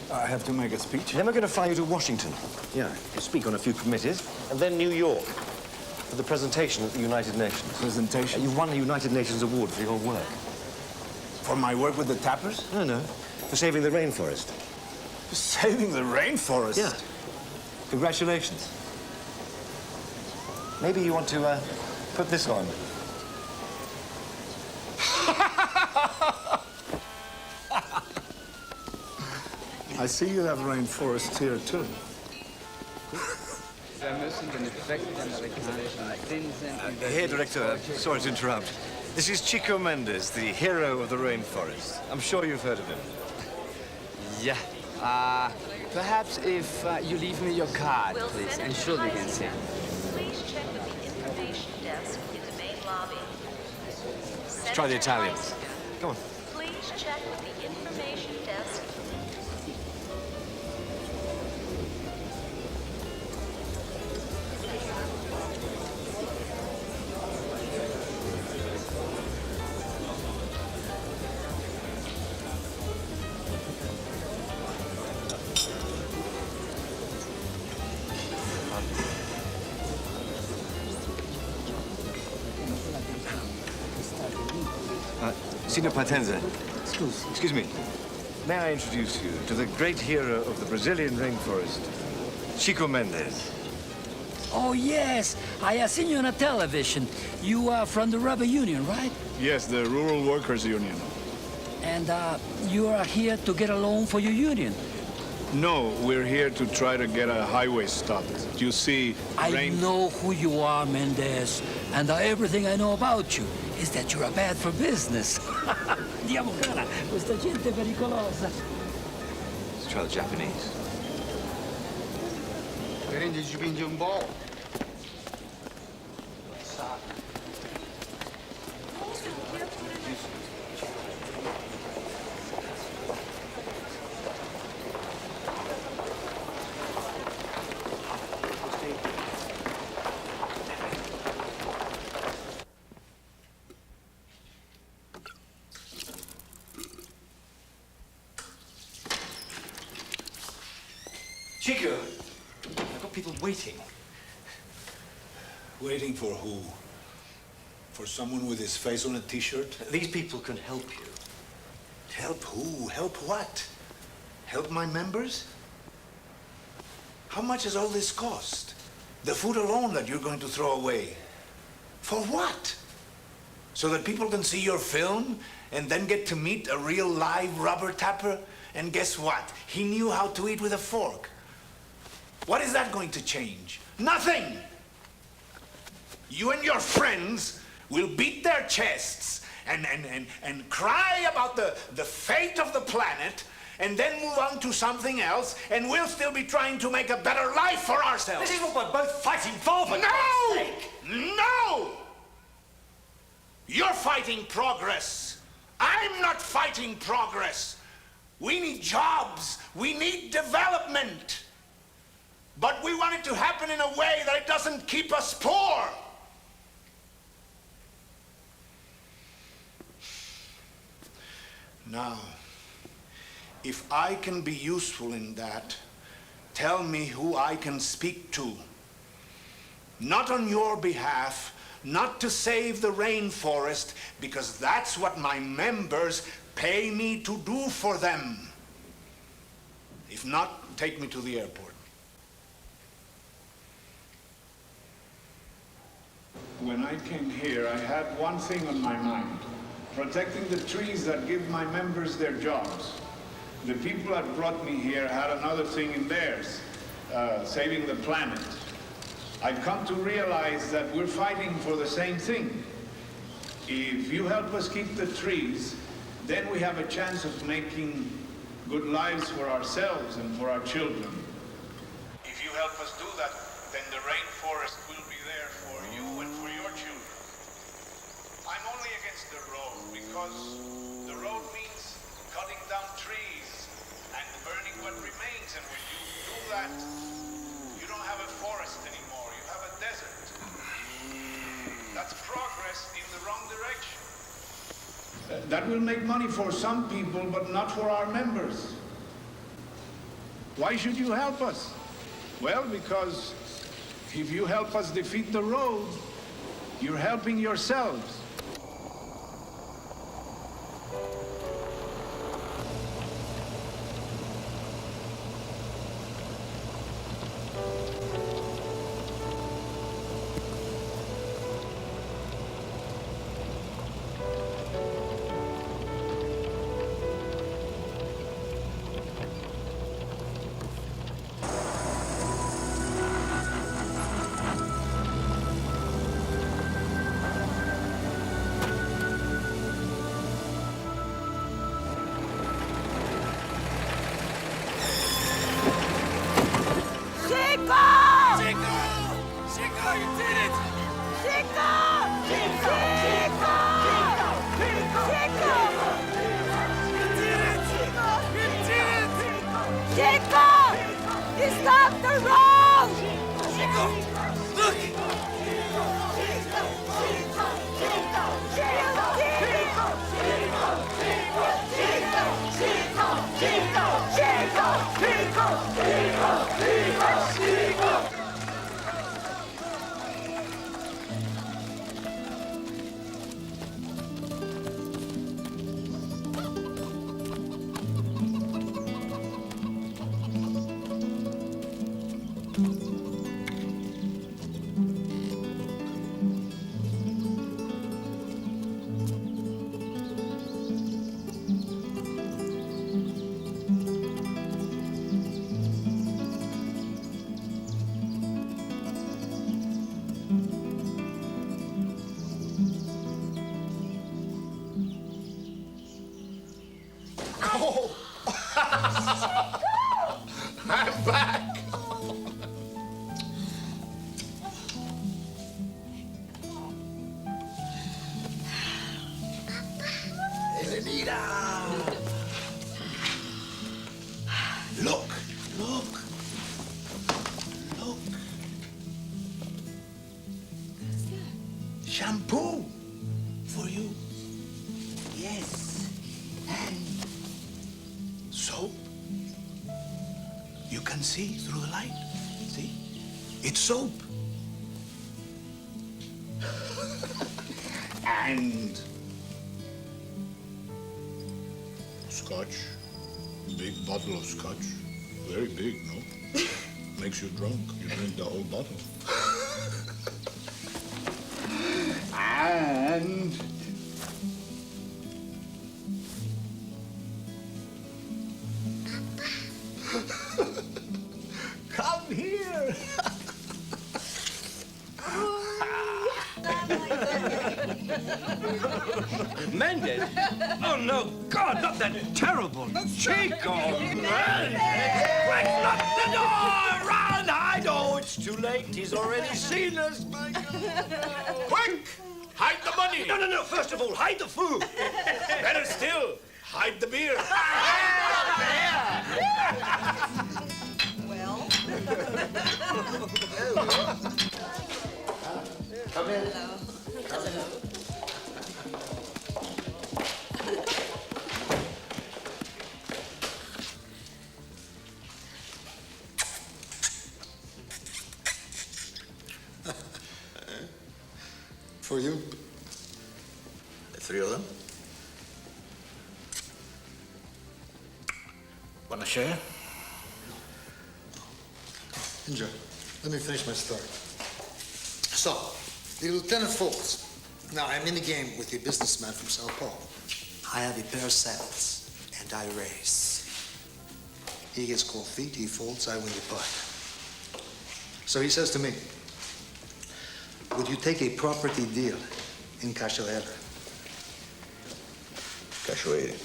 I have to make a speech. Then we're going to fly you to Washington. Yeah, you speak on a few committees. And then New York for the presentation at the United Nations. Presentation? You won a United Nations award for your work. For my work with the tappers? No. For saving the rainforest. For saving the rainforest? Yeah. Congratulations. Maybe you want to put this on. I see you have rainforests here, too. Here, Director, sorry to interrupt. This is Chico Mendes, the hero of the rainforest. I'm sure you've heard of him. Yeah. Perhaps if you leave me your card, please, and she'll begin saying. Please check with the information desk in the main lobby. Let's try the Italians. Come on. Please check with the information desk. Signor Patenza. Excuse me. May I introduce you to the great hero of the Brazilian rainforest, Chico Mendes? Oh, yes. I have seen you on a television. You are from the rubber union, right? Yes, the Rural Workers Union. And you are here to get a loan for your union? No, we're here to try to get a highway stopped. You see, I know who you are, Mendes. And everything I know about you is that you're bad for business. Andiamo, cara. Questa gente è pericolosa. Let's try the Japanese. Chico, I've got people waiting. Waiting for who? For someone with his face on a t-shirt? These people can help you. Help who? Help what? Help my members? How much does all this cost? The food alone that you're going to throw away. For what? So that people can see your film and then get to meet a real live rubber tapper? And guess what? He knew how to eat with a fork. What is that going to change? Nothing! You and your friends will beat their chests and cry about the fate of the planet and then move on to something else, and we'll still be trying to make a better life for ourselves. This is what we're both fighting for No! God's sake. No! You're fighting progress. I'm not fighting progress. We need jobs. We need development. But we want it to happen in a way that it doesn't keep us poor. Now, if I can be useful in that, tell me who I can speak to. Not on your behalf, not to save the rainforest, because that's what my members pay me to do for them. If not, take me to the airport. When I came here, I had one thing on my mind. Protecting the trees that give my members their jobs. The people that brought me here had another thing in theirs, saving the planet. I've come to realize that we're fighting for the same thing. If you help us keep the trees, then we have a chance of making good lives for ourselves and for our children. If you help us do that, then the rainforest will be there for you and for your children. I'm only against the road because the road means cutting down trees and burning what remains. And when you do that, you don't have a forest anymore. You have a desert. That's progress in the wrong direction. That will make money for some people, but not for our members. Why should you help us? Well, because if you help us defeat the road, you're helping yourselves. Chico! Stop the road! Chico! Look! I'm back. Elenita. Look, look, look. Shampoo for you. Yes. And soap. You can see through the light. See? It's soap. And scotch. Big bottle of scotch. Very big, no? Makes you drunk. You drink the whole bottle. And come here. Mendes? Oh, no, God, not that terrible Chico! Mendes! Lock the door! Run! I know it's too late. He's already seen us, my God. Quick! Hide the money! No, no, no. First of all, hide the food. Better still, hide the beer. Well. Come in. Hello. For you. The three of them? Wanna share? Enjoy. Let me finish my story. So, the Lieutenant Foltz. Now, I'm in the game with a businessman from Sao Paulo. I have a pair of saddles, and I race. He gets cold feet, he folds, I win the putt. So he says to me, would you take a property deal in Cachoeira? Cachoeira.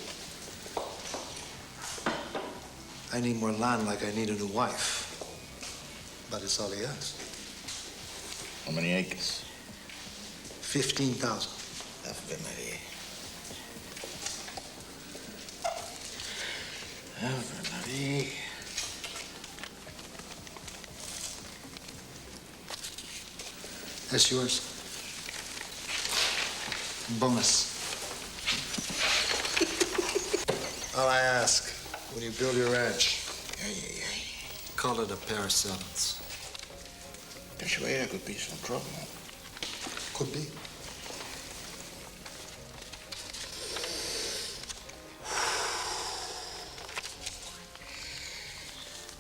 I need more land like I need a new wife. But it's all he asks. How many acres? 15,000. Ave Maria. Ave Maria. That's yours. Bonus. All I ask, when you build your ranch, call it a pair of saddles. Cachoeira could be some trouble. Could be.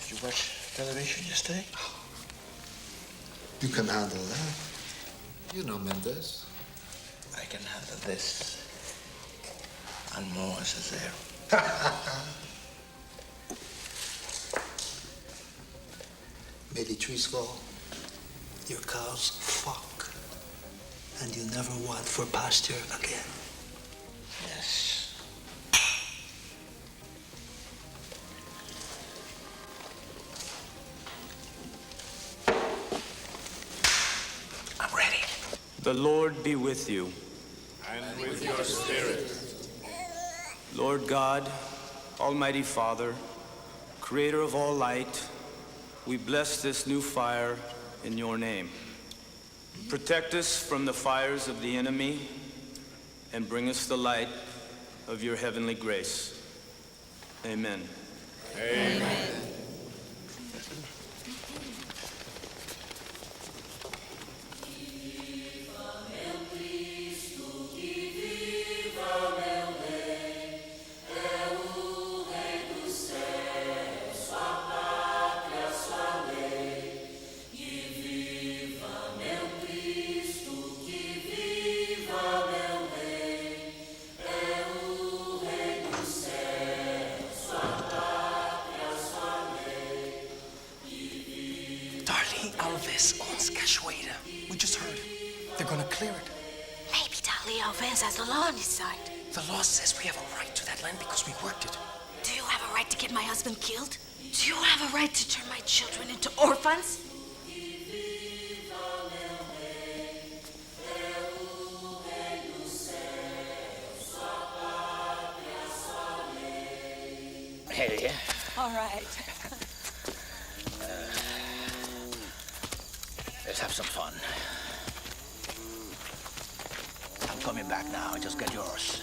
Did you watch television yesterday? You can handle that. You know Mendes. I can handle this. And more, Cesare. May the trees fall, your cows fuck, and you never want for pasture again. Yes. I'm ready. The Lord be with you. And with your spirit. Lord God, Almighty Father, Creator of all light, we bless this new fire in your name. Protect us from the fires of the enemy and bring us the light of your heavenly grace. Amen. Amen. We just heard. They're gonna clear it. Maybe Dali Alves has the law on his side. The law says we have a right to that land because we worked it. Do you have a right to get my husband killed? Do you have a right to turn my children into orphans? Hey. All right. Let's have some fun. I'm coming back now. Just get yours.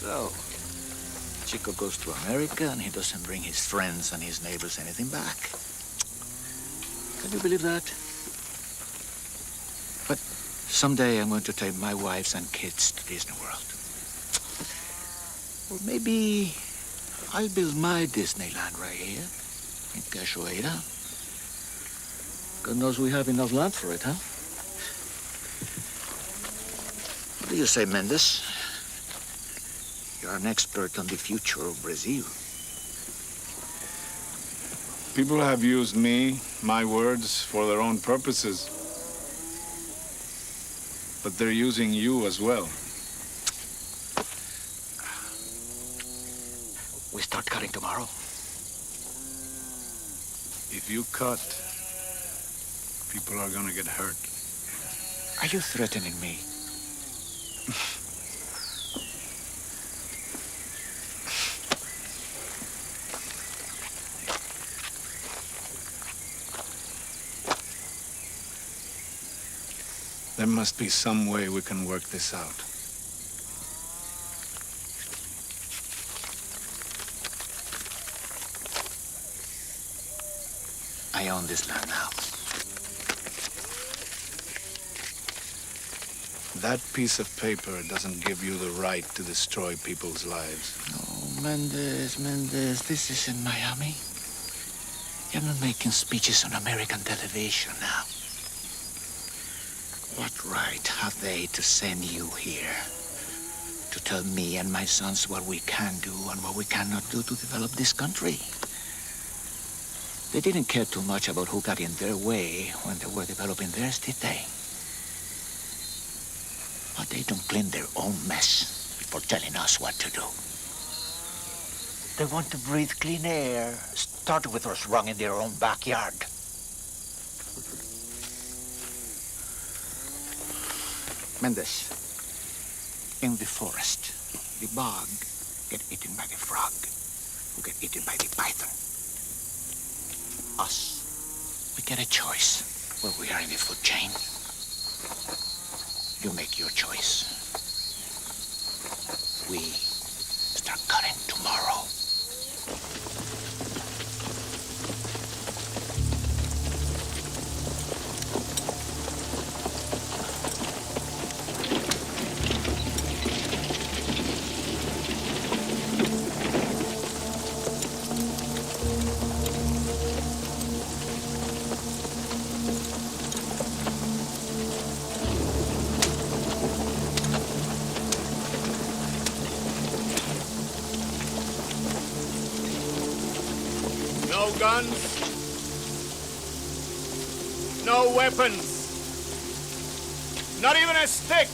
So, Chico goes to America and he doesn't bring his friends and his neighbors anything back. Can you believe that? But someday I'm going to take my wives and kids to Disney World. Or maybe I'll build my Disneyland right here in Cachoeira. God knows we have enough land for it, huh? What do you say, Mendes? You're an expert on the future of Brazil. People have used me, my words, for their own purposes. But they're using you as well. We start cutting tomorrow. If you cut, people are gonna get hurt. Are you threatening me? There must be some way we can work this out. I own this land now. That piece of paper doesn't give you the right to destroy people's lives. No, Mendes, this is in Miami. You're not making speeches on American television now. What right have they to send you here to tell me and my sons what we can do and what we cannot do to develop this country? They didn't care too much about who got in their way when they were developing theirs, did they? But they don't clean their own mess before telling us what to do. They want to breathe clean air, start with what's wrong in their own backyard. Mendes, in the forest, the bog get eaten by the frog, who get eaten by the python. Us, we get a choice where we are in the food chain. You make your choice. We start cutting tomorrow. No guns. No weapons. Not even a stick.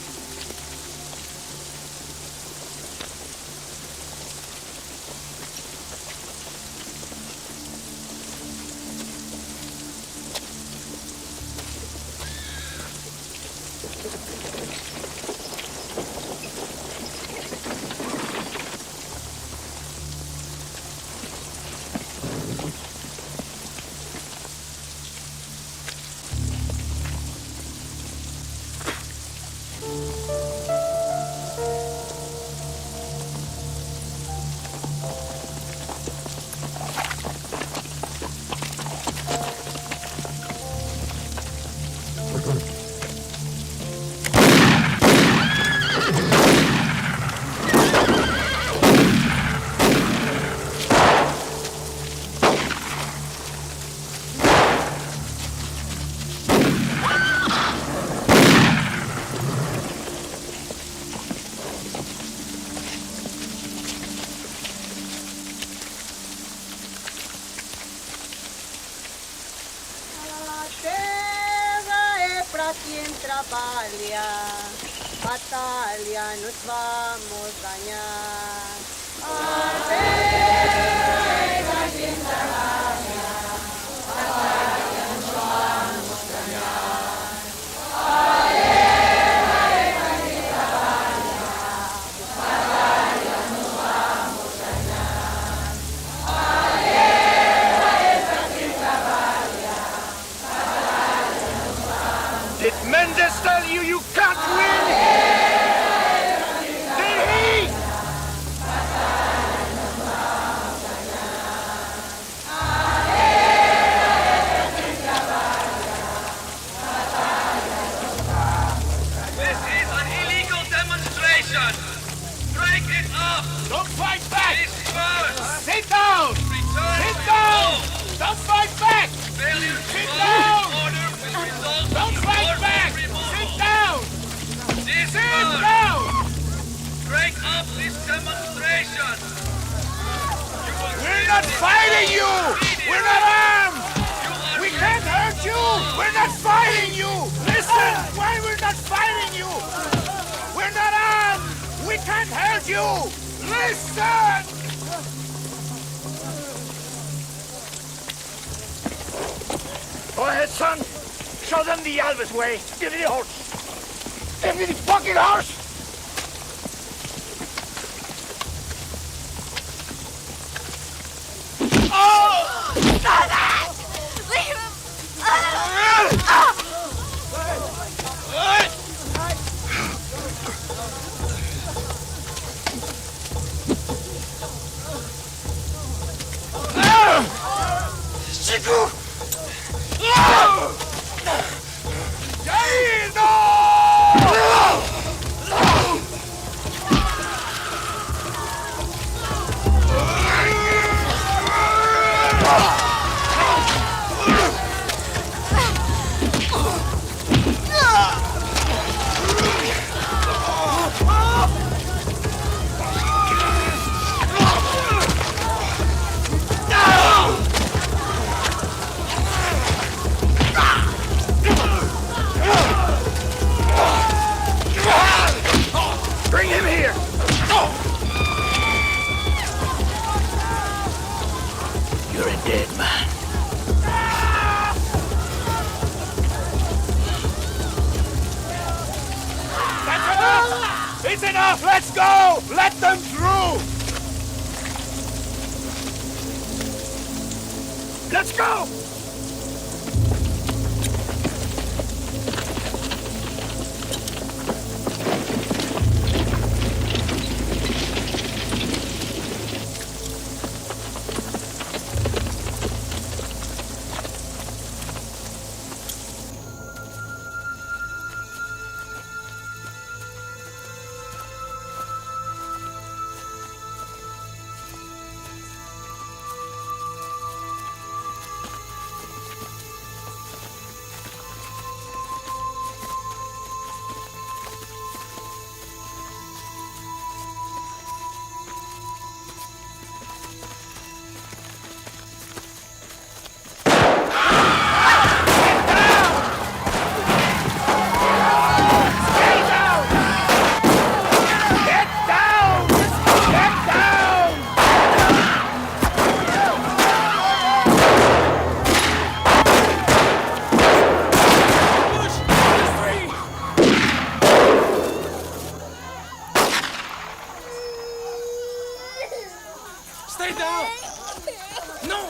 Quien trabalha, batalha, nos vamos ganhar. A terra é pra quem trabalha, batalha, nos vamos ganhar. A terra é pra quem trabalha, batalha, nos vamos ganhar. A terra é pra quem trabalha, batalha, nos vamos. Did Mendes tell you you can't win? Did he? This is an illegal demonstration. Break it up. Don't fight back. Disperse. Sit down. Return Sit to down. revolt. Don't fight back. Failure to Sit follow down. this order will result Don't in fight forced back. removal. Sit down. Disperse. Sit down. Break up this demonstration. We're not fighting you. We're not armed. We can't hurt you. We're not fighting you. Listen, why we're not fighting you? We're not armed. We can't hurt you. Listen. Go ahead, son. Show them the Alvis way. Give me the horse. Give me the fucking horse. Oh! Leave him! Chico! Bring him here! You're a dead man. That's enough! It's enough! Let's go! Let them through! Let's go! Stay down! No!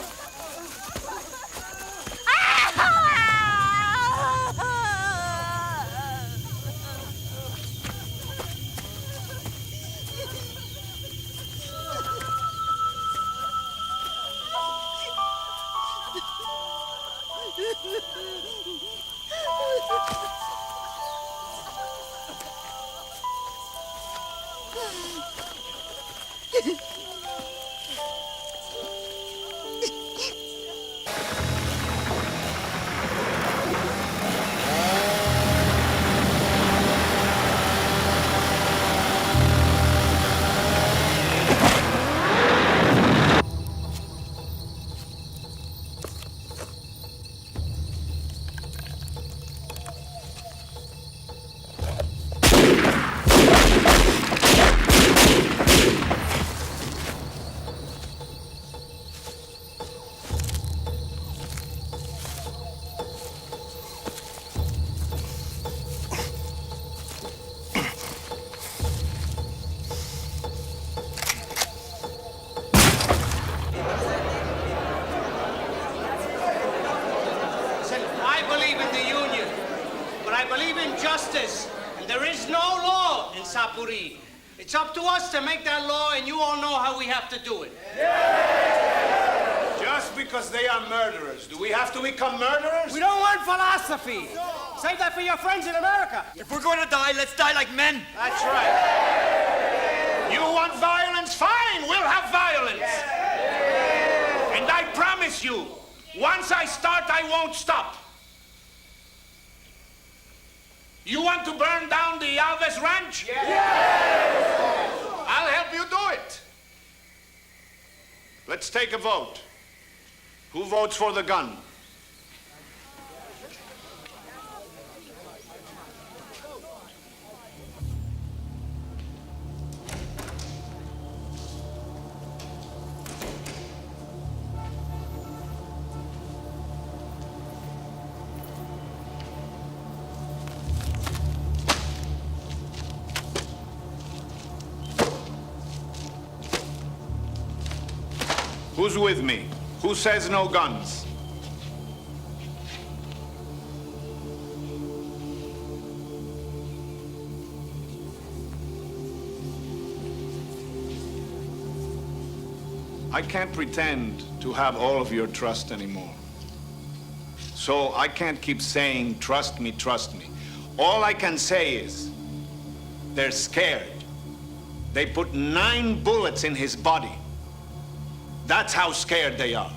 I believe in the Union, but I believe in justice, and there is no law in Sapuri. It's up to us to make that law, and you all know how we have to do it. Just because they are murderers, do we have to become murderers? We don't want philosophy. Save that for your friends in America. If we're going to die, let's die like men. That's right. You want violence? Fine, we'll have violence. And I promise you, once I start, I won't stop. You want to burn down the Alves Ranch? Yes! I'll help you do it. Let's take a vote. Who votes for the gun? Who's with me? Who says no guns? I can't pretend to have all of your trust anymore. So I can't keep saying, trust me, trust me. All I can say is, they're scared. They put 9 bullets in his body. That's how scared they are.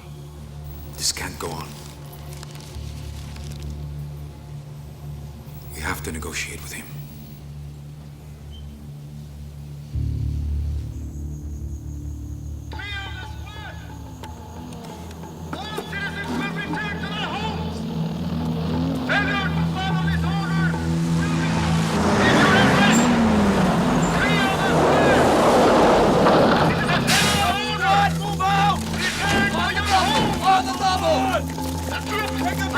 This can't go on. We have to negotiate with him. Take a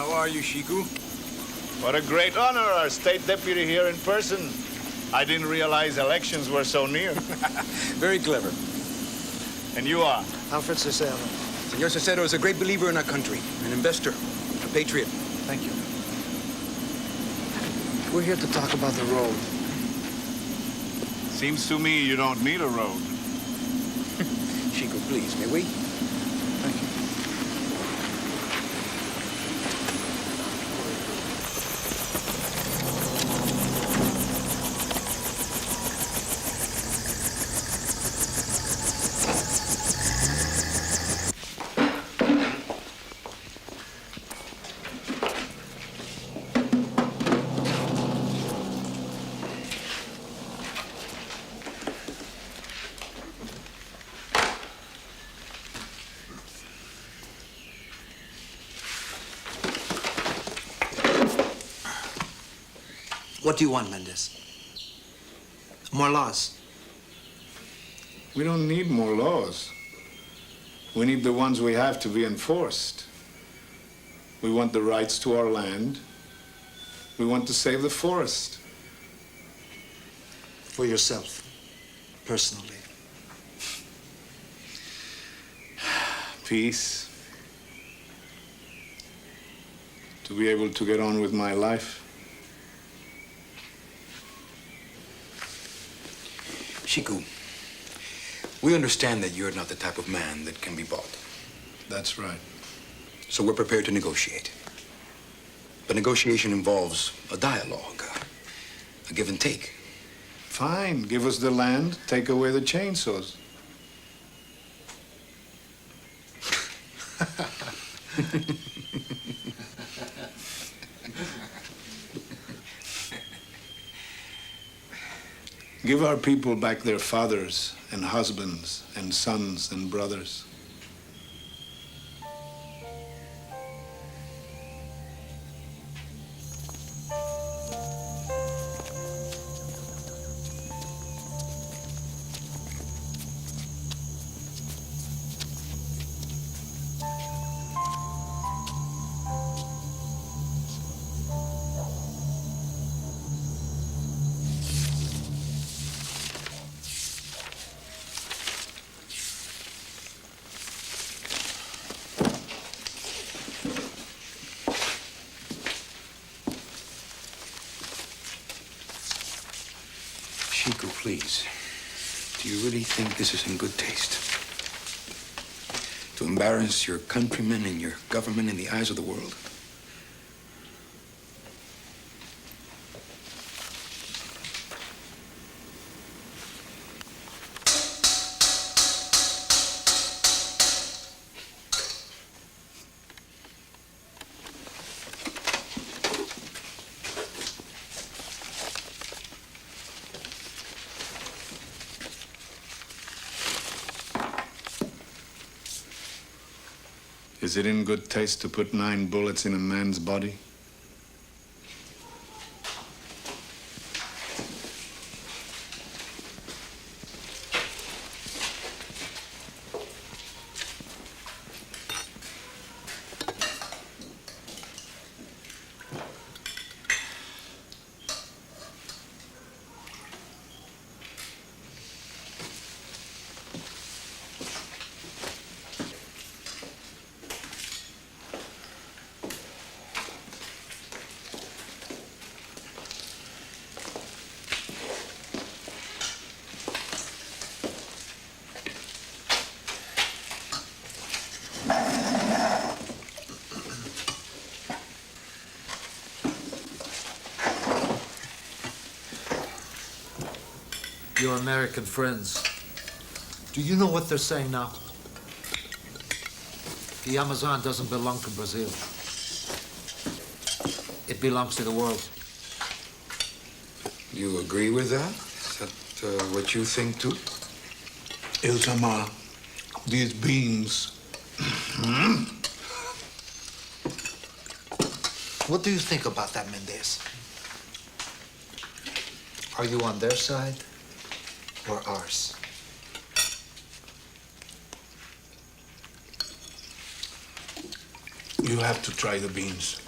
How are you, Chico? What a great honor, our state deputy here in person. I didn't realize elections were so near. Very clever. And you are? Alfred Cicero. Senor Cicero is a great believer in our country, an investor, a patriot. Thank you. We're here to talk about the road. Seems to me you don't need a road. Chico, please, may we? Thank you. What do you want, Mendes? More laws? We don't need more laws. We need the ones we have to be enforced. We want the rights to our land. We want to save the forest. For yourself, personally. Peace. To be able to get on with my life. Chico, we understand that you're not the type of man that can be bought. That's right. So we're prepared to negotiate. But negotiation involves a dialogue, a give and take. Fine, give us the land, take away the chainsaws. Give our people back their fathers and husbands and sons and brothers. Chico, please. Do you really think this is in good taste? To embarrass your countrymen and your government in the eyes of the world? Is it in good taste to put 9 bullets in a man's body? Your American friends, do you know what they're saying now? The Amazon doesn't belong to Brazil. It belongs to the world. You agree with that? Is that what you think too? Iltama, these beans. What do you think about that, Mendes? Are you on their side or ours? You have to try the beans.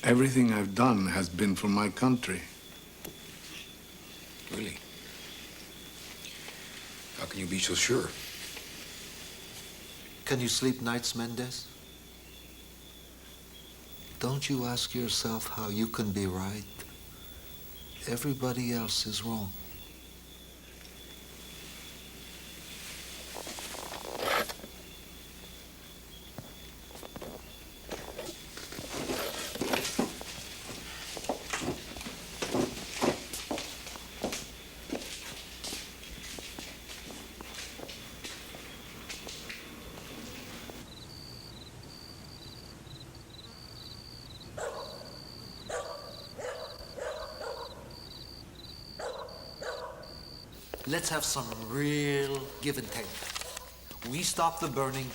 Everything I've done has been for my country. Really? How can you be so sure? Can you sleep nights, Mendes? Don't you ask yourself how you can be right? Everybody else is wrong. Let's have some real give and take. We stop the burning,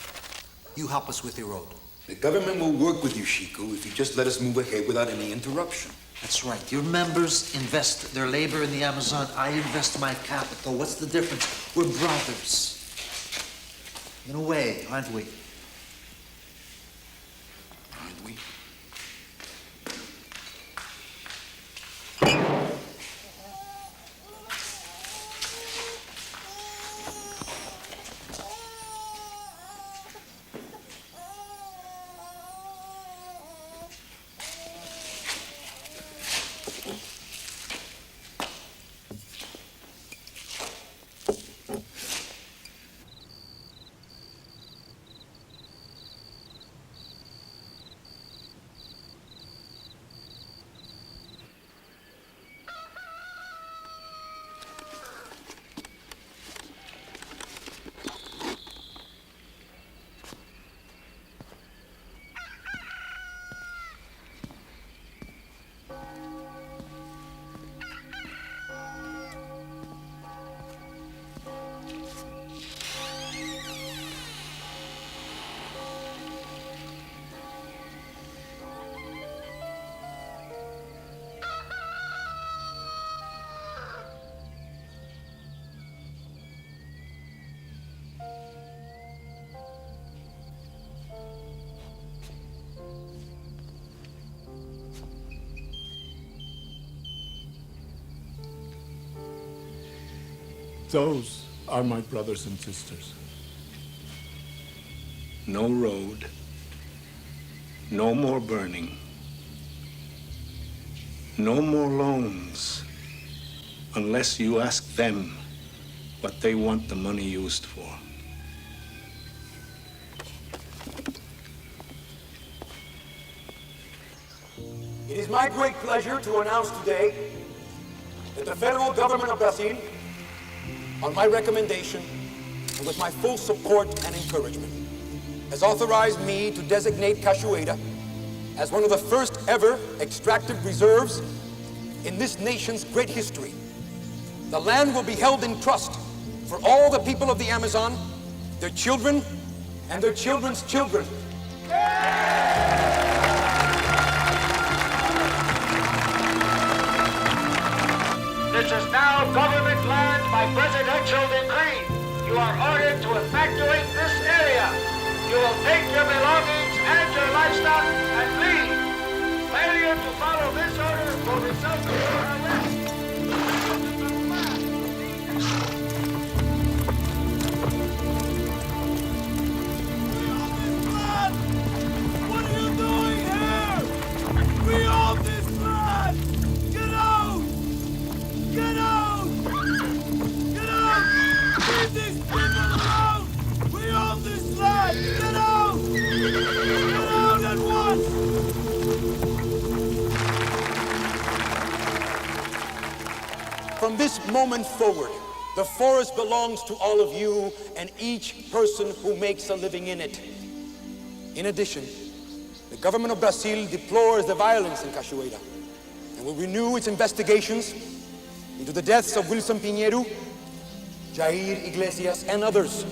you help us with the road. The government will work with you, Chico, if you just let us move ahead without any interruption. That's right. Your members invest their labor in the Amazon. I invest my capital. What's the difference? We're brothers. In a way, aren't we? Aren't we? Those are my brothers and sisters. No road, no more burning, no more loans, unless you ask them what they want the money used for. It is my great pleasure to announce today that the federal government of Brazil, on my recommendation and with my full support and encouragement, has authorized me to designate Cachoeira as one of the first ever extractive reserves in this nation's great history. The land will be held in trust for all the people of the Amazon, their children, and their children's children. This is now government land by presidential decree. You are ordered to evacuate this area. You will take your belongings and your livestock and leave. Failure to follow this order will result in your arrest. What are you doing here? We own this land! Get out! Get out! Get out! Leave these people alone! We own this land! Get out! Get out at once! From this moment forward, the forest belongs to all of you and each person who makes a living in it. In addition, the government of Brazil deplores the violence in Cachoeira and will renew its investigations into the deaths of Wilson Pinheiro, Jair Iglesias, and others.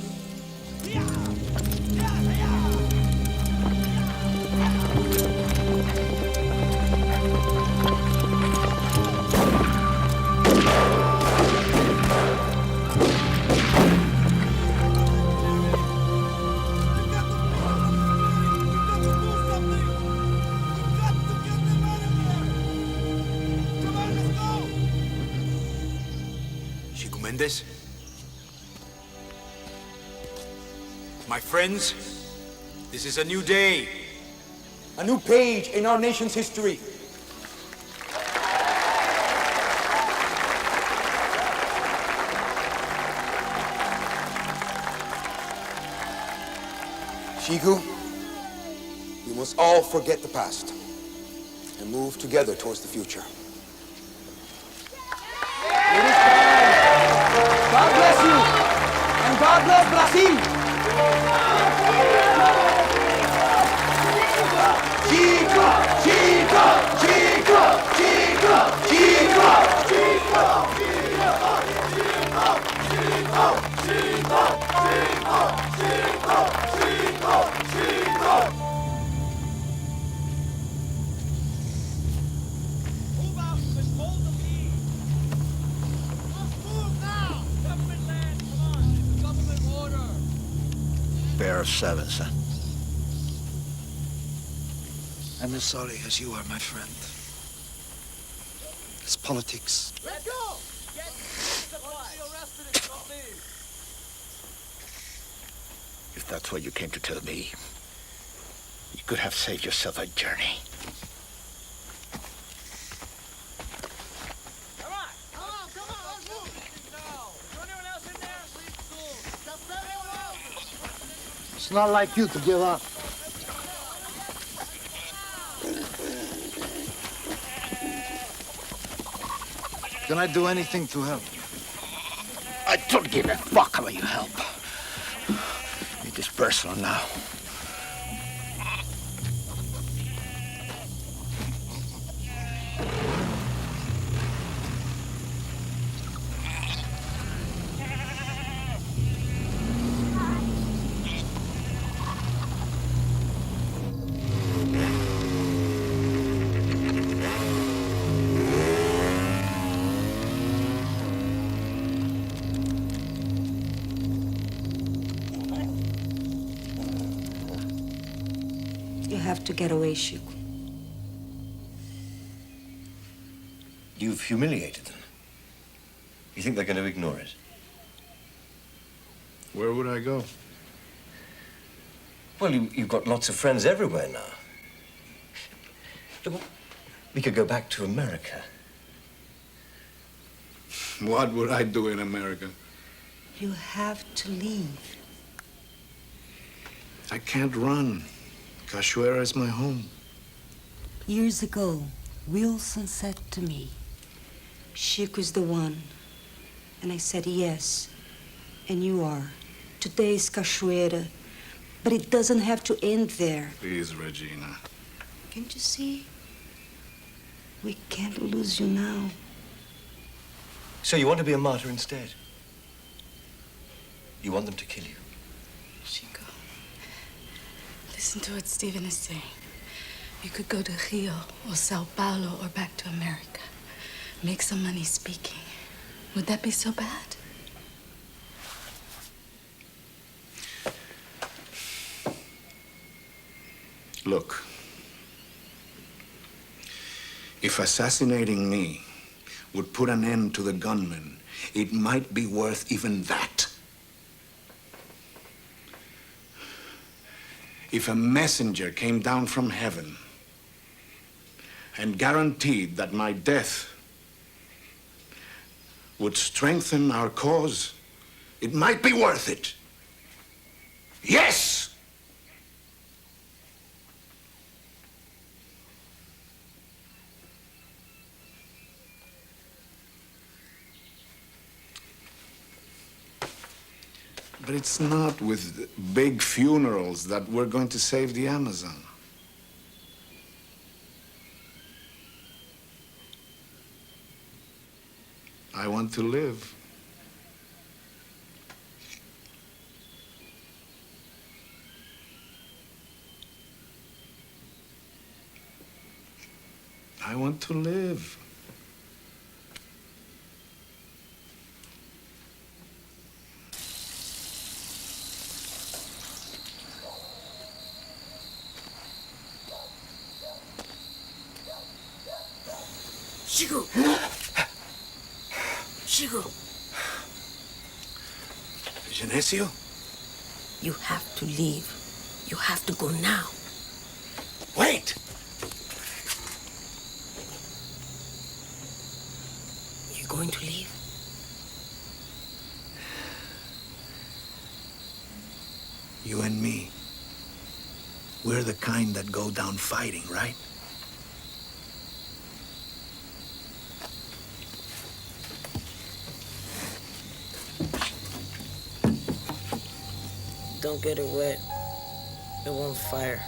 Mendes. My friends, this is a new day. A new page in our nation's history. Chico, we must all forget the past and move together towards the future. It is time. God bless you, and God bless Brazil. Chico! Chico! Chico! Chico! Chico! Chico! Bear of seven, son. I'm as sorry as you are, my friend. It's politics. Let's go! Get arrested and don't leave. If that's what you came to tell me, you could have saved yourself a journey. Come on, let's move. Now. Is there anyone else in there? It's not like you to give up. Can I do anything to help? I don't give a fuck about your help. It is personal now. You have to get away, Chico. You've humiliated them. You think they're going to ignore it? Where would I go? Well, you've got lots of friends everywhere now. Look, we could go back to America. What would I do in America? You have to leave. I can't run. Cachoeira is my home. Years ago, Wilson said to me, Chico's the one. And I said, yes, and you are. Today is Cachoeira, but it doesn't have to end there. Please, Regina. Can't you see? We can't lose you now. So you want to be a martyr instead? You want them to kill you? Chico, listen to what Stephen is saying. You could go to Rio or Sao Paulo or back to America. Make some money speaking. Would that be so bad? Look, if assassinating me would put an end to the gunmen, it might be worth even that. If a messenger came down from heaven and guaranteed that my death would strengthen our cause, it might be worth it. Yes! But it's not with big funerals that we're going to save the Amazon. I want to live. I want to live. Chico! Chico! Genesio? You have to leave. You have to go now. Wait! You going to leave? You and me, we're the kind that go down fighting, right? Don't get it wet. It won't fire.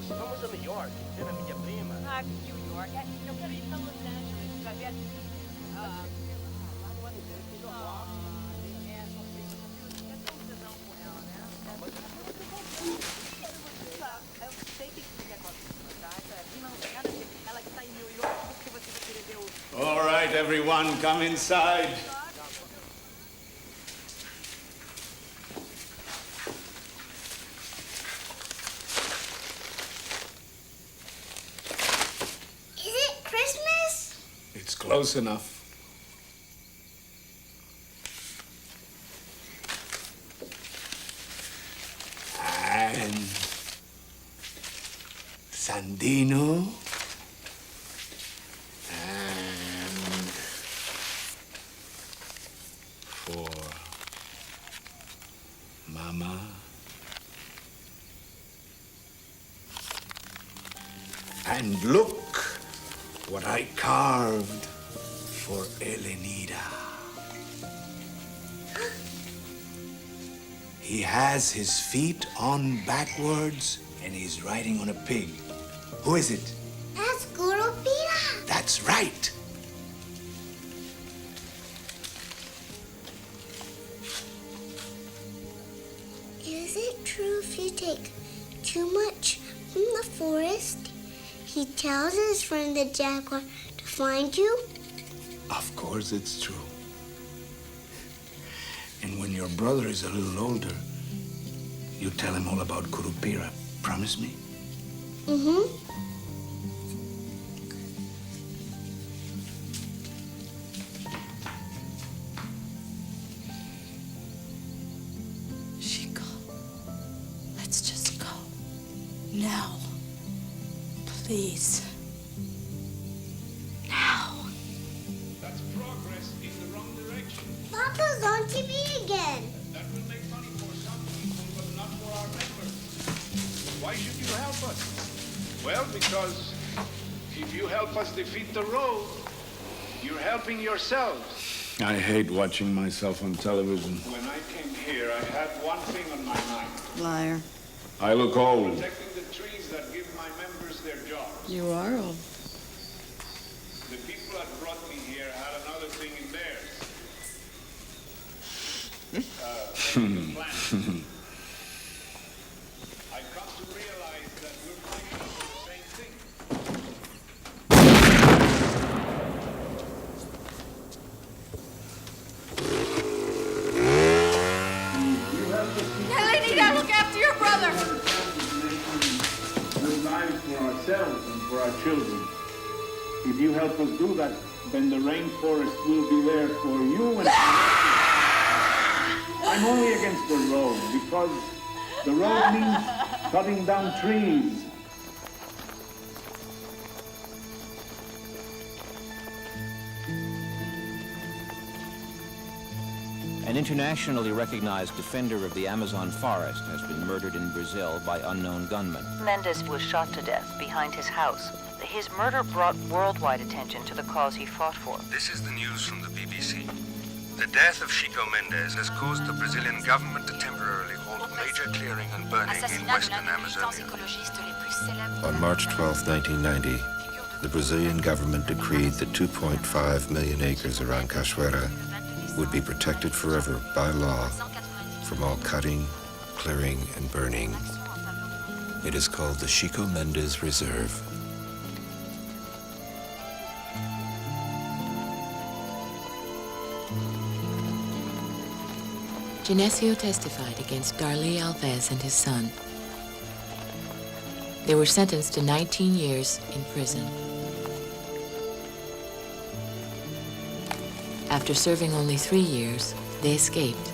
Vamos a New York, ver a minha prima. Ah, New York. Eu quero ir para Los Angeles para ver Eu sei que você quer com a prima, tá? Essa prima não tem nada a ver. Ela que está em New York, porque você vai querer ver o... All right, everyone, come inside. It's close enough. And Sandino. And for Mama. And look what I carved for Elenida. He has his feet on backwards and he's riding on a pig. Who is it? That's Curupira. That's right. Is it true if you take too much from the forest, he tells his friend the jaguar to find you? Of course it's true. And when your brother is a little older, you tell him all about Curupira. Promise me? Mm-hmm. Chico, let's just go. Now. Please. Now. That's progress in the wrong direction. Papa's on TV again. That will make money for some people, but not for our members. Why should you help us? Well, because if you help us defeat the road, you're helping yourselves. I hate watching myself on television. When I came here, I had one thing on my mind. Liar. I look old. Protecting the trees that give my members their jobs. You are old. The people that brought me here had another thing in theirs. I've come to realize that we're fighting for the same thing. Elenida, look after your brother. Good lives for ourselves and for our children. If you help us do that, then the rainforest will be there for you and I'm only against the road because the road means cutting down trees. An internationally recognized defender of the Amazon forest has been murdered in Brazil by unknown gunmen. Mendes was shot to death behind his house. His murder brought worldwide attention to the cause he fought for. This is the news from the BBC. The death of Chico Mendes has caused the Brazilian government to temporarily halt major clearing and burning in western Amazonia. On March 12, 1990, the Brazilian government decreed that 2.5 million acres around Cachoeira would be protected forever by law from all cutting, clearing, and burning. It is called the Chico Mendes Reserve. Genesio testified against Darly Alves and his son. They were sentenced to 19 years in prison. After serving only 3 years, they escaped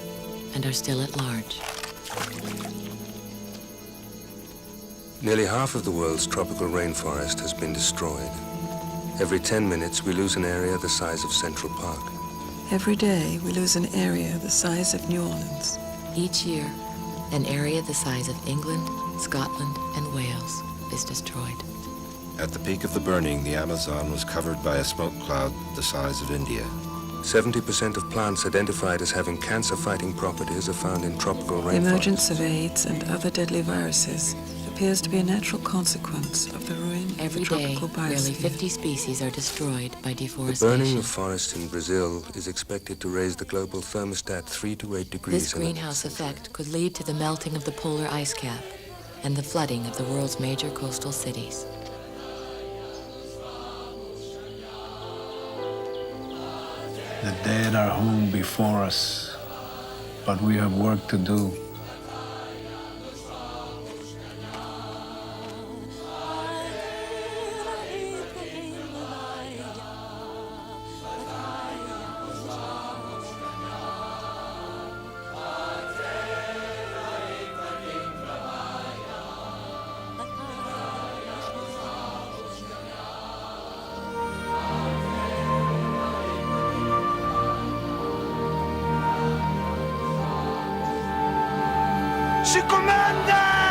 and are still at large. Nearly half of the world's tropical rainforest has been destroyed. Every 10 minutes, we lose an area the size of Central Park. Every day, we lose an area the size of New Orleans. Each year, an area the size of England, Scotland, and Wales is destroyed. At the peak of the burning, the Amazon was covered by a smoke cloud the size of India. 70% of plants identified as having cancer-fighting properties are found in tropical The rainforests. emergence of AIDS and other deadly viruses appears to be a natural consequence of the ruin of Every the day, tropical nearly biosphere. 50 species are destroyed by The deforestation. burning of forests in Brazil is expected to raise the global thermostat 3 to 8 degrees. This greenhouse effect could lead to the melting of the polar ice cap and the flooding of the world's major coastal cities. The dead are home before us, but we have work to do. Chico Mendes!